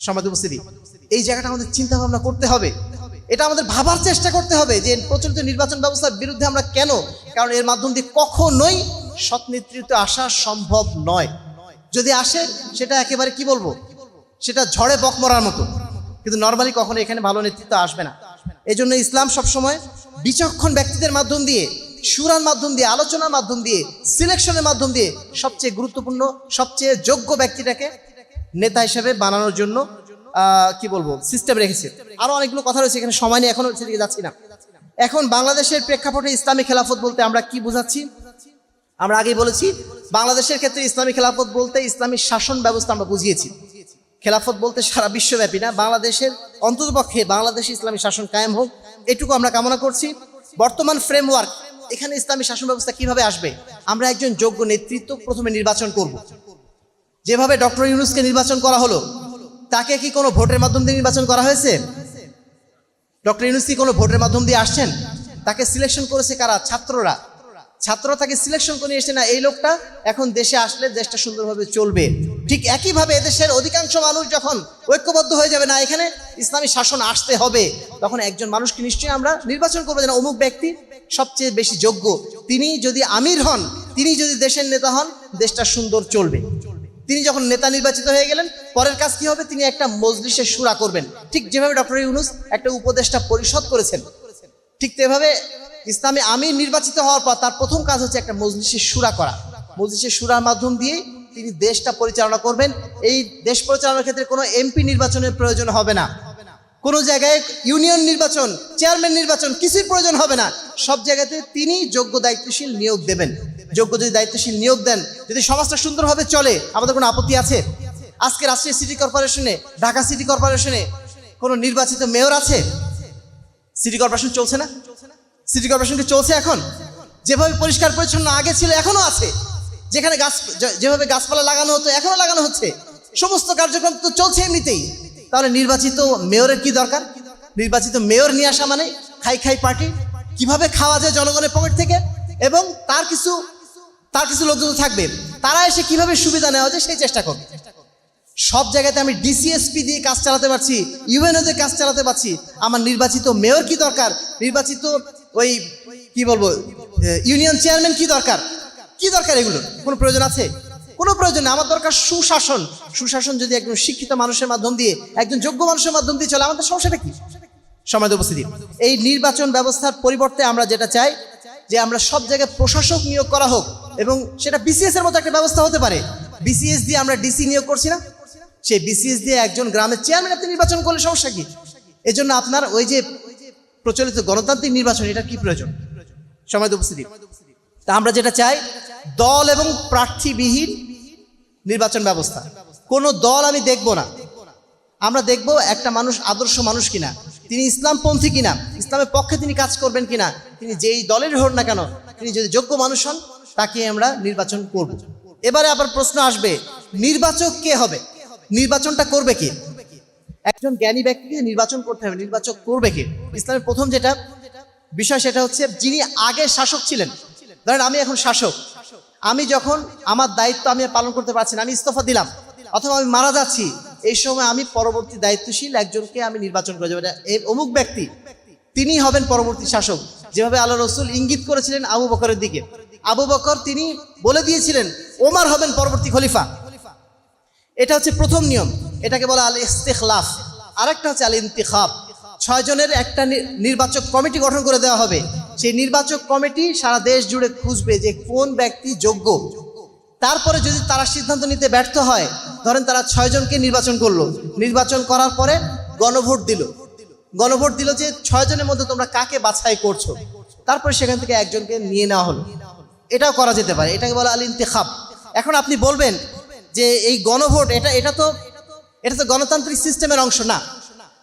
সমাজ উপস্থিতি, এই জায়গাটা আমাদের চিন্তা ভাবনা করতে হবে। এটা আমাদের ভাবার চেষ্টা করতে হবে যে প্রচলিত নির্বাচন ব্যবস্থার বিরুদ্ধে আমরা কেন? কারণ এর মাধ্যম দিয়ে কখনোই সৎ নেতৃত্ব আসা সম্ভব নয়। যদি আসে সেটা একেবারে কি বলবো, সেটা ঝড়ে বক মরার মতো, কিন্তু নর্মালি কখনো এখানে ভালো নেতৃত্ব আসবে না। এই জন্য ইসলাম সবসময় বিচক্ষণ ব্যক্তিদের মাধ্যম দিয়ে, শুরার মাধ্যম দিয়ে, আলোচনার মাধ্যম দিয়ে, সিলেকশনের মাধ্যম দিয়ে সবচেয়ে গুরুত্বপূর্ণ, সবচেয়ে যোগ্য ব্যক্তিটাকে নেতা হিসেবে বানানোর জন্য কি বলবো সিস্টেম রেখেছে। আরো অনেকগুলো কথা রয়েছে, এখানে সময় নেই, এখনো সেদিকে যাচ্ছি না। এখন বাংলাদেশের প্রেক্ষাপটে ইসলামী খেলাফত বলতে আমরা কি বুঝাচ্ছি? আমরা আগেই বলেছি, বাংলাদেশের ক্ষেত্রে ইসলামী খেলাফত বলতে ইসলামী শাসন ব্যবস্থা আমরা বুঝিয়েছি। খেলাফত বলতে সারা বিশ্বব্যাপী না, বাংলাদেশের অন্ততপক্ষে বাংলাদেশে ইসলামী শাসন কায়েম হোক, এটুকু আমরা কামনা করছি। বর্তমান ফ্রেমওয়ার্ক, এখানে ইসলামী শাসন ব্যবস্থা কিভাবে আসবে? আমরা একজন যোগ্য নেতৃত্ব প্রথমে নির্বাচন করব। যেভাবে ডক্টর ইউনূসকে নির্বাচন করা হলো, তাকে কি কোনো ভোটের মাধ্যম দিয়ে নির্বাচন করা হয়েছে? ডক্টর ইউনূস কি কোনো ভোটের মাধ্যম দিয়ে আসছেন? তাকে সিলেকশন করেছে কারা? ছাত্ররা। ছাত্ররা তাকে সিলেকশন করে এসে না এই লোকটা এখন দেশে আসলে দেশটা সুন্দরভাবে চলবে। ঠিক একইভাবে এদেশের অধিকাংশ মানুষ যখন ঐক্যবদ্ধ হয়ে যাবে না এখানে ইসলামী শাসন আসতে হবে, তখন একজন মানুষকে নিশ্চয়ই আমরা নির্বাচন করবো যেন অমুক ব্যক্তি সবচেয়ে বেশি যোগ্য, তিনি যদি আমির হন, তিনি যদি দেশের নেতা হন, দেশটা সুন্দর চলবে। তিনি যখন নেতা নির্বাচিত হয়ে গেলেন, পরের কাজ কি হবে? তিনি একটা মজলিসের শুরা করবেন। ঠিক যেভাবে ডক্টর ইউনূস একটা উপদেষ্টা পরিষদ করেছেন, ঠিক তেভাবে ইসলামী আমির নির্বাচিত হওয়ার পর তার প্রথম কাজ হচ্ছে একটা মজলিসের শুরা করা। মজলিসের শুরার মাধ্যম দিয়ে তিনি দেশটা পরিচালনা করবেন। এই দেশ পরিচালনার ক্ষেত্রে কোনো এমপি নির্বাচনের প্রয়োজন হবে না, কোনো জায়গায় ইউনিয়ন নির্বাচন, চেয়ারম্যান নির্বাচন কিছুর প্রয়োজন হবে না। সব জায়গাতে তিনি যোগ্য দায়িত্বশীল নিয়োগ দেবেন। যোগ্য যদি দায়িত্বশীল নিয়োগ দেন, যদি সমাজটা সুন্দরভাবে চলে, আমাদের কোনো আপত্তি আছে? আজকে রাজশাহী সিটি কর্পোরেশনে, ঢাকা সিটি কর্পোরেশনে কোনো নির্বাচিত মেয়র আছে? সিটি কর্পোরেশন চলছে না? সিটি কর্পোরেশনকে চলছে এখন? যেভাবে পরিষ্কার পরিচ্ছন্ন আগে ছিল এখনো আছে, যেখানে যেভাবে গাছপালা লাগানো হতো এখনো লাগানো হচ্ছে, সমস্ত কার্যক্রম তো চলছে এমনিতেই। তাহলে নির্বাচিত মেয়রের কি দরকার? নির্বাচিত মেয়র নিয়ে আসা মানে খাই খাই পার্টি, কিভাবে খাওয়া যায় জনগণের পকেট থেকে, এবং তার কিছু লোকজন থাকবে, তারা এসে কিভাবে সুবিধা নেওয়া যায় সেই চেষ্টা করবে। সব জায়গাতে আমি ডিসিএসপি দিয়ে কাজ চালাতে পারছি, ইউএনও দিয়ে কাজ চালাতে পারছি, আমার নির্বাচিত মেয়র কি দরকার? নির্বাচিত ওই কি বলবো ইউনিয়ন চেয়ারম্যান কি দরকার? কি দরকার? এগুলোর কোনো প্রয়োজন আছে? কোনো প্রয়োজন নেই। আমার দরকার সুশাসন। সুশাসন যদি একজন শিক্ষিত মানুষের মাধ্যম দিয়ে, একজন যোগ্য মানুষের মাধ্যম দিয়ে চলে, আমাদের সমস্যাটা কি? সমাজে উপস্থিতি এই নির্বাচন ব্যবস্থার পরিবর্তে আমরা যেটা চাই যে আমরা সব জায়গায় প্রশাসক নিয়োগ করা হোক, এবং সেটা বিসিএস এর মতো একটা ব্যবস্থা হতে পারে। বিসিএস দিয়ে আমরা ডিসি নিয়োগ করছি না, সেই বিসিএস দিয়ে একজন গ্রামের চেয়ারম্যান আপনি নির্বাচন করলে সমস্যা কি? এজন্য আপনার ওই যে প্রচলিত গণতান্ত্রিক নির্বাচন, এটা কি প্রয়োজন? সমাজে উপস্থিতি তা আমরা যেটা চাই, দল এবং প্রার্থীবিহীন নির্বাচন ব্যবস্থা। কোনো দল আমি দেখব না, আমরা দেখব একটা মানুষ আদর্শ মানুষ কিনা, তিনি ইসলামপন্থী কিনা, ইসলামের পক্ষে তিনি কাজ করবেন কিনা, তিনি যেই দলের হোক না কেন, তিনি যদি যোগ্য মানুষ হন, তাকে আমরা নির্বাচন করব। এবারে আবার প্রশ্ন আসবে, নির্বাচক কে হবে? নির্বাচনটা করবে কে? একজন জ্ঞানী ব্যক্তিকে নির্বাচন করতে হবে। নির্বাচক করবে কে? ইসলামের প্রথম যেটা বিষয় সেটা হচ্ছে যিনি আগে শাসক ছিলেন। ধরেন আমি এখন শাসক, আমি যখন আমার দায়িত্ব আমি পালন করতে পারছি না, আমি ইস্তফা দিলাম অথবা আমি মারা যাচ্ছি, এই সময় আমি পরবর্তী দায়িত্বশীল একজনকে আমি নির্বাচন করে যাবো, অমুক ব্যক্তি তিনি হবেন পরবর্তী শাসক। যেভাবে আল্লাহ রসুল ইঙ্গিত করেছিলেন আবু বকরের দিকে, আবু বকর তিনি বলে দিয়েছিলেন ওমর হবেন পরবর্তী খলিফা। এটা হচ্ছে প্রথম নিয়ম, এটাকে বলা আল ইস্তিখলাফ। আরেকটা হচ্ছে আল ইন্তিখাব। 6 জনের একটা নির্বাচক কমিটি গঠন করে দেওয়া হবে। সেই নির্বাচক কমিটি সারা দেশ জুড়ে খুঁজবে যে কোন ব্যক্তি যোগ্য। তারপরে যদি তারা সিদ্ধান্ত নিতে ব্যর্থ হয়, ধরেন তারা 6 জনকে নির্বাচন করলো, নির্বাচন করার পরে গণভোট দিল যে 6 জনের মধ্যে তোমরা কাকে বাছাই করছো, তারপরে সেখান থেকে একজনকে নিয়ে নেওয়া হলো। এটাও করা যেতে পারে, এটাকে বলা আল ইন্তিখাব। এখন আপনি বলবেন যে এই গণভোট এটা তো গণতান্ত্রিক সিস্টেমের অংশ না।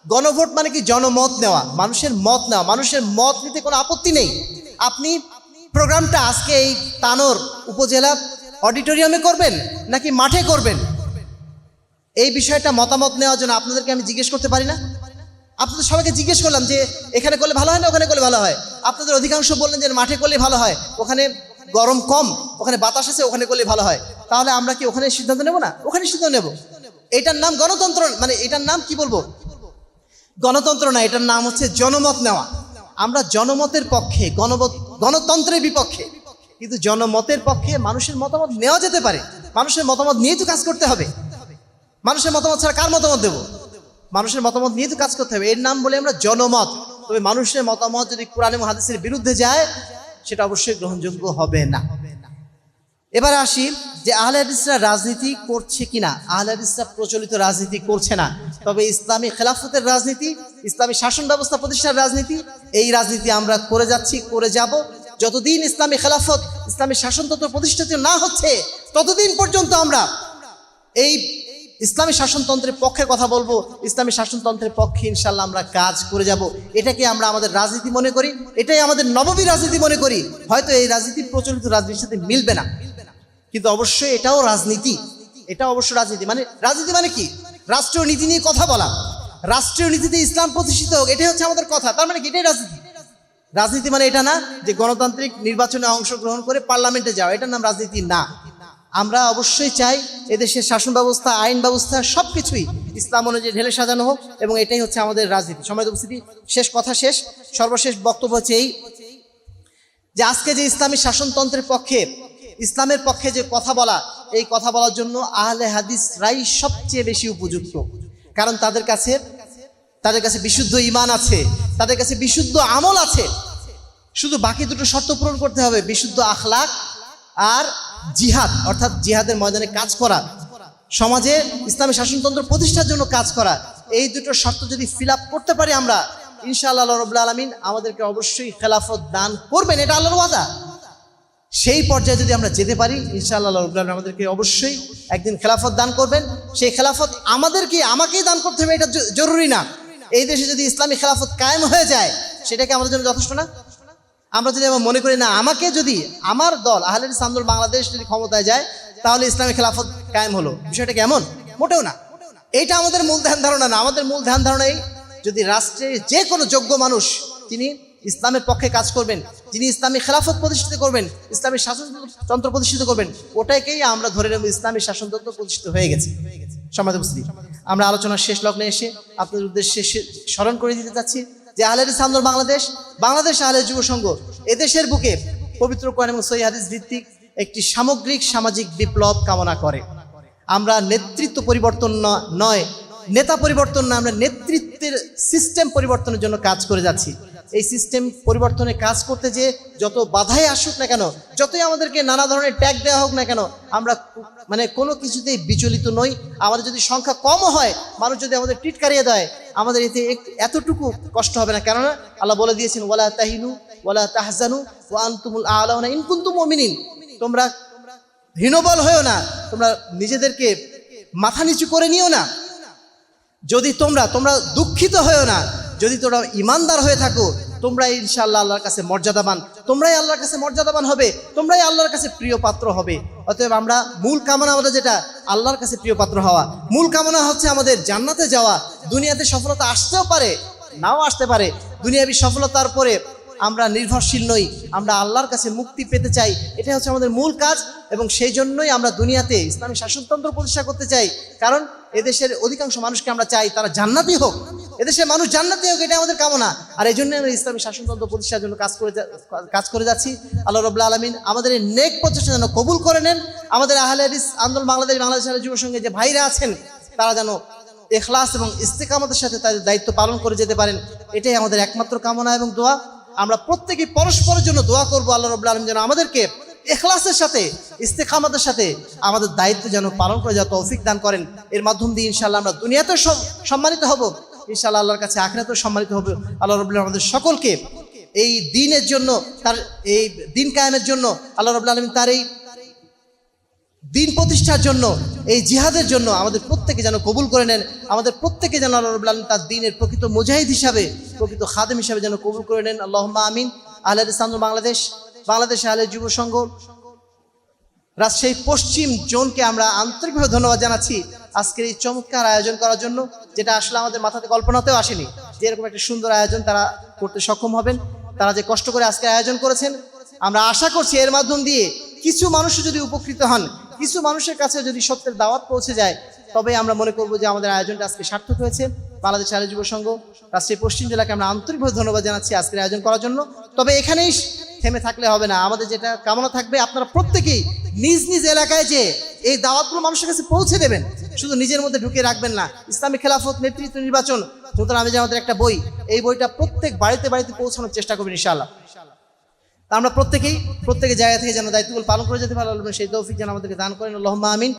গণভোট মানে কি? জনমত নেওয়া, মানুষের মত নেওয়া। মানুষের মত নিতে কোনো আপত্তি নেই। আপনি প্রোগ্রামটা আজকে এই তানোর উপজেলা অডিটোরিয়ামে করবেন নাকি মাঠে করবেন, এই বিষয়টা মতামত নেওয়ার জন্য আপনাদেরকে আমি জিজ্ঞেস করতে পারি না? আপনাদের সবাইকে জিজ্ঞেস করলাম যে এখানে করলে ভালো হয় না ওখানে করলে ভালো হয়। আপনাদের অধিকাংশ বললেন যে মাঠে করলে ভালো হয়, ওখানে গরম কম, ওখানে বাতাস আছে, ওখানে করলে ভালো হয়। তাহলে আমরা কি ওখানে সিদ্ধান্ত নেব না? ওখানে সিদ্ধান্ত নেব। এটার নাম গণতন্ত্র, মানে এটার নাম কি বলবো, গণতন্ত্র না, এটার নাম হচ্ছে জনমত নেওয়া। আমরা জনমতের পক্ষে, গণতন্ত্রের বিপক্ষে, কিন্তু জনমতের পক্ষে মানুষের মতামত নেওয়া যেতে পারে। মানুষের মতামত নিয়েই তো কাজ করতে হবে। মানুষের মতামত ছাড়া কার মতামত দেব? মানুষের মতামত নিয়ে তো কাজ করতে হবে। এর নাম বলে আমরা জনমত। তবে মানুষের মতামত যদি কোরআন এবং হাদিসের বিরুদ্ধে যায়, সেটা অবশ্যই গ্রহণযোগ্য হবে না। এবারে আসি যে আহলে হাদিসরা রাজনীতি করছে কিনা। আহলে হাদিসরা প্রচলিত রাজনীতি করছে না, তবে ইসলামী খেলাফতের রাজনীতি, ইসলামী শাসন ব্যবস্থা প্রতিষ্ঠার রাজনীতি, এই রাজনীতি আমরা করে যাচ্ছি, করে যাব। যতদিন ইসলামী খেলাফত, ইসলামী শাসনতন্ত্র প্রতিষ্ঠিত না হচ্ছে, ততদিন পর্যন্ত আমরা এই ইসলামী শাসনতন্ত্রের পক্ষে কথা বলবো, ইসলামী শাসনতন্ত্রের পক্ষে ইনশাল্লাহ আমরা কাজ করে যাব। এটাকে আমরা আমাদের রাজনীতি মনে করি, এটাই আমাদের নববী রাজনীতি মনে করি। হয়তো এই রাজনীতি প্রচলিত রাজনীতির সাথে মিলবে না, কিন্তু অবশ্যই এটাও রাজনীতি। এটা অবশ্য রাজনীতি। রাজনীতি মানে কি? রাষ্ট্রীয় নীতি নিয়ে কথা বলা, রাষ্ট্রীয় নীতিতে ইসলাম প্রতিষ্ঠিত হোক, এটাই হচ্ছে আমাদের কথা। তার মানে কি? এটাই রাজনীতি। রাজনীতি মানে এটা না যে গণতান্ত্রিক নির্বাচনে অংশগ্রহণ করে পার্লামেন্টে যাওয়া, এটার নাম রাজনীতি না। আমরা অবশ্যই চাই এদেশের শাসন ব্যবস্থা, আইন ব্যবস্থা সবকিছুই ইসলাম অনুযায়ী ঢেলে সাজানো হোক, এবং এটাই হচ্ছে আমাদের রাজনীতি। সম্মানিত উপস্থিতি, সর্বশেষ বক্তব্য হচ্ছে এই যে আজকে যে ইসলামী শাসনতন্ত্রের পক্ষে, ইসলামের পক্ষে যে কথা বলা, এই কথা বলার জন্য আহলে হাদিসরাই সবচেয়ে বেশি উপযুক্ত। কারণ তাদের কাছে বিশুদ্ধ ঈমান আছে, তাদের কাছে বিশুদ্ধ আমল আছে। শুধু বাকি দুটো শর্ত পূরণ করতে হবে, বিশুদ্ধ আখলাক আর জিহাদ, অর্থাৎ জিহাদের ময়দানে কাজ করা, সমাজে ইসলামী শাসনতন্ত্র প্রতিষ্ঠার জন্য কাজ করা। এই দুটো শর্ত যদি ফিল আপ করতে পারি আমরা, ইনশাআল্লাহ আল্লাহ রাব্বুল আলামিন আমাদেরকে অবশ্যই খেলাফত দান করবেন, এটা আল্লাহর ওয়াদা। সেই পর্যায়ে যদি আমরা যেতে পারি, ইনশাআল্লাহ আল্লাহ রাব্বুল আলামিন আমাদেরকে অবশ্যই একদিন খেলাফত দান করবেন। সেই খেলাফত আমাকেই দান করতে হবে, এটা জরুরি না। এই দেশে যদি ইসলামী খেলাফত কায়েম হয়ে যায়, সেটাকে আমাদের জন্য যথেষ্ট না? আমরা যদি মনে করি না, আমাকে যদি আমার দল আহলে হাদিস আন্দোলন বাংলাদেশ যদি ক্ষমতায় যায়, তাহলে ইসলামী খেলাফত কায়েম হলো, বিষয়টা কেমন? মোটেও না। এইটা আমাদের মূল ধ্যান ধারণা না। আমাদের মূল ধ্যান ধারণা এই, যদি রাষ্ট্রে যে কোনো যোগ্য মানুষ তিনি ইসলামের পক্ষে কাজ করবেন, যিনি ইসলামী খেলাফত প্রতিষ্ঠিত করবেন, ইসলামী শাসনতন্ত্র প্রতিষ্ঠিত করবেন, ওটাকেই আমরা ধরে নেব ইসলামী শাসনতন্ত্র প্রতিষ্ঠিত হয়ে গেছে। সম্মানিত উপস্থিতি, আমরা আলোচনার শেষ লগ্নে এসে আপনাদের উদ্দেশ্যে স্মরণ করে দিতে চাচ্ছি যে আহলে হাদিস আন্দোলন বাংলাদেশ আহলে যুব সংঘ এদেশের বুকে পবিত্র কোরআন এবং সহিহ হাদিস ভিত্তিক একটি সামগ্রিক সামাজিক বিপ্লব কামনা করে। আমরা নেতৃত্ব পরিবর্তন নয়, নেতা পরিবর্তন না, আমরা নেতৃত্বের সিস্টেম পরিবর্তনের জন্য কাজ করে যাচ্ছি। এই সিস্টেম পরিবর্তনে কাজ করতে যে যত বাধাই আসুক না কেন, যতই আমাদেরকে নানা ধরনের ট্যাগ দেওয়া হোক না কেন, আমরা কোনো কিছুতেই বিচলিত নই। আমাদের যদি সংখ্যা কম হয়, মানুষ যদি আমাদের টিটকারিয়ে দেয়, আমাদের এতে এতটুকু কষ্ট হবে না। কেননা আল্লাহ বলে দিয়েছেন, ওয়ালা তাহিনু ওয়ালা তাহজানু ওয়া আনতুমুল আ'লাউনা ইন কুনতুম মুমিনিন। তোমরা হীনবল হয়েও না, তোমরা নিজেদেরকে মাথা নিচু করে নিও না। যদি তোমরা দুঃখিত হয়েও না, যদি তোমরা ইমানদার হয়ে থাকো, তোমরাই ইনশাআল্লাহ আল্লাহর কাছে মর্যাদাবান, তোমরাই আল্লাহর কাছে মর্যাদাবান হবে, তোমরাই আল্লাহর কাছে প্রিয় পাত্র হবে। অতএব আমরা মূল কামনা আমাদের যেটা, আল্লাহর কাছে প্রিয় পাত্র হওয়া। মূল কামনা হচ্ছে আমাদের জান্নাতে যাওয়া। দুনিয়াতে সফলতা আসতেও পারে, নাও আসতে পারে। দুনিয়াবী সফলতার পরে আমরা নির্ভরশীল নই, আমরা আল্লাহর কাছে মুক্তি পেতে চাই। এটাই হচ্ছে আমাদের মূল কাজ, এবং সেই জন্যই আমরা দুনিয়াতে ইসলামী শাসনতন্ত্র প্রতিষ্ঠা করতে চাই। কারণ এদেশের অধিকাংশ মানুষকে আমরা চাই তারা জান্নাতি হোক, এদেশের মানুষ জান্নাতি হোক, এটা আমাদের কামনা। আর এই জন্য আমরা ইসলামী শাসনতন্ত্র প্রতিষ্ঠার জন্য কাজ করে যাচ্ছি। আল্লাহ রাব্বুল আলামিন আমাদের এই নেক প্রচেষ্টা যেন কবুল করে নেন। আমাদের আহলে হাদিস আন্দোলন বাংলাদেশ আহলে যুব সংঘের যে ভাইরা আছেন, তারা যেন ইখলাস এবং ইস্তেকামতের সাথে তাদের দায়িত্ব পালন করে যেতে পারেন, এটাই আমাদের একমাত্র কামনা এবং দোয়া। আমরা প্রত্যেকেই পরস্পরের জন্য দোয়া করবো, আল্লাহ রাব্বুল আলামিন যেন আমাদেরকে ইখলাসের সাথে ইস্তেকামতের সাথে আমাদের দায়িত্ব যেন পালন করে যাওয়ার তৌফিক দান করেন। এর মাধ্যম দিয়ে ইনশাআল্লাহ আমরা দুনিয়াতে সম্মানিত হব, ইনশাআল্লাহ আল্লাহর কাছে আখিরাতেও সম্মানিত হবে। আল্লাহ রাব্বুল আলামিন আমাদের সকলকে এই দ্বীনের জন্য, তার এই দ্বীন কায়েমের জন্য, আল্লাহ রাব্বুল আলামিন তার এই দ্বীন প্রতিষ্ঠার জন্য, এই জিহাদের জন্য আমাদের প্রত্যেকে যেন কবুল করে নেন। আমাদের প্রত্যেকে যেন আল্লাহ রাব্বুল আলামিন তার দ্বীনের প্রকৃত মুজাহিদ হিসাবে, প্রকৃত খাদেম হিসাবে যেন কবুল করে নেন। আল্লাহুম্মা আমিন। আহলে হাদিস আন্দোলন বাংলাদেশ আহলে যুব সংঘ রাজশাহী পশ্চিম জোনকে আমরা আন্তরিকভাবে ধন্যবাদ জানাচ্ছি আজকের এই চমৎকার আয়োজন করার জন্য, যেটা আসলে আমাদের মাথাতে কল্পনাতেও আসেনি যে এরকম একটা সুন্দর আয়োজন তারা করতে সক্ষম হবেন। তারা যে কষ্ট করে আজকে আয়োজন করেছেন, আমরা আশা করছি এর মাধ্যম দিয়ে কিছু মানুষ যদি উপকৃত হন, কিছু মানুষের কাছে যদি সত্যের দাওয়াত পৌঁছে যায়, তবে আমরা মনে করব যে আমাদের আয়োজনটা আজকে সার্থক হয়েছে। বাংলাদেশ আহলে যুব সংঘ রাজশাহী পশ্চিম জেলাকে আমরা আন্তরিকভাবে ধন্যবাদ জানাচ্ছি আজকের আয়োজন করার জন্য। তবে এখানেই থেমে থাকলে হবে না, আমাদের যেটা কামনা থাকবে, আপনারা প্রত্যেকেই নিজ নিজ এলাকায় যে এই দাওয়াতগুলো মানুষের কাছে পৌঁছে দেবেন, শুধু নিজের মধ্যে ঢুকিয়ে রাখবেন না। ইসলামী খেলাফত নেতৃত্ব নির্বাচন সুতরাং আমি যে আমাদের একটা বই, এই বইটা প্রত্যেক বাড়িতে বাড়িতে পৌঁছানোর চেষ্টা করবেন ইনশাআল্লাহ। তা আমরা প্রত্যেকে জায়গা থেকে যেন দায়িত্বগুলো পালন করে যেতে পারলাম, সেই তৌফিক যেন আমাদেরকে দান করেন। আল্লাহুম্মা আমিন।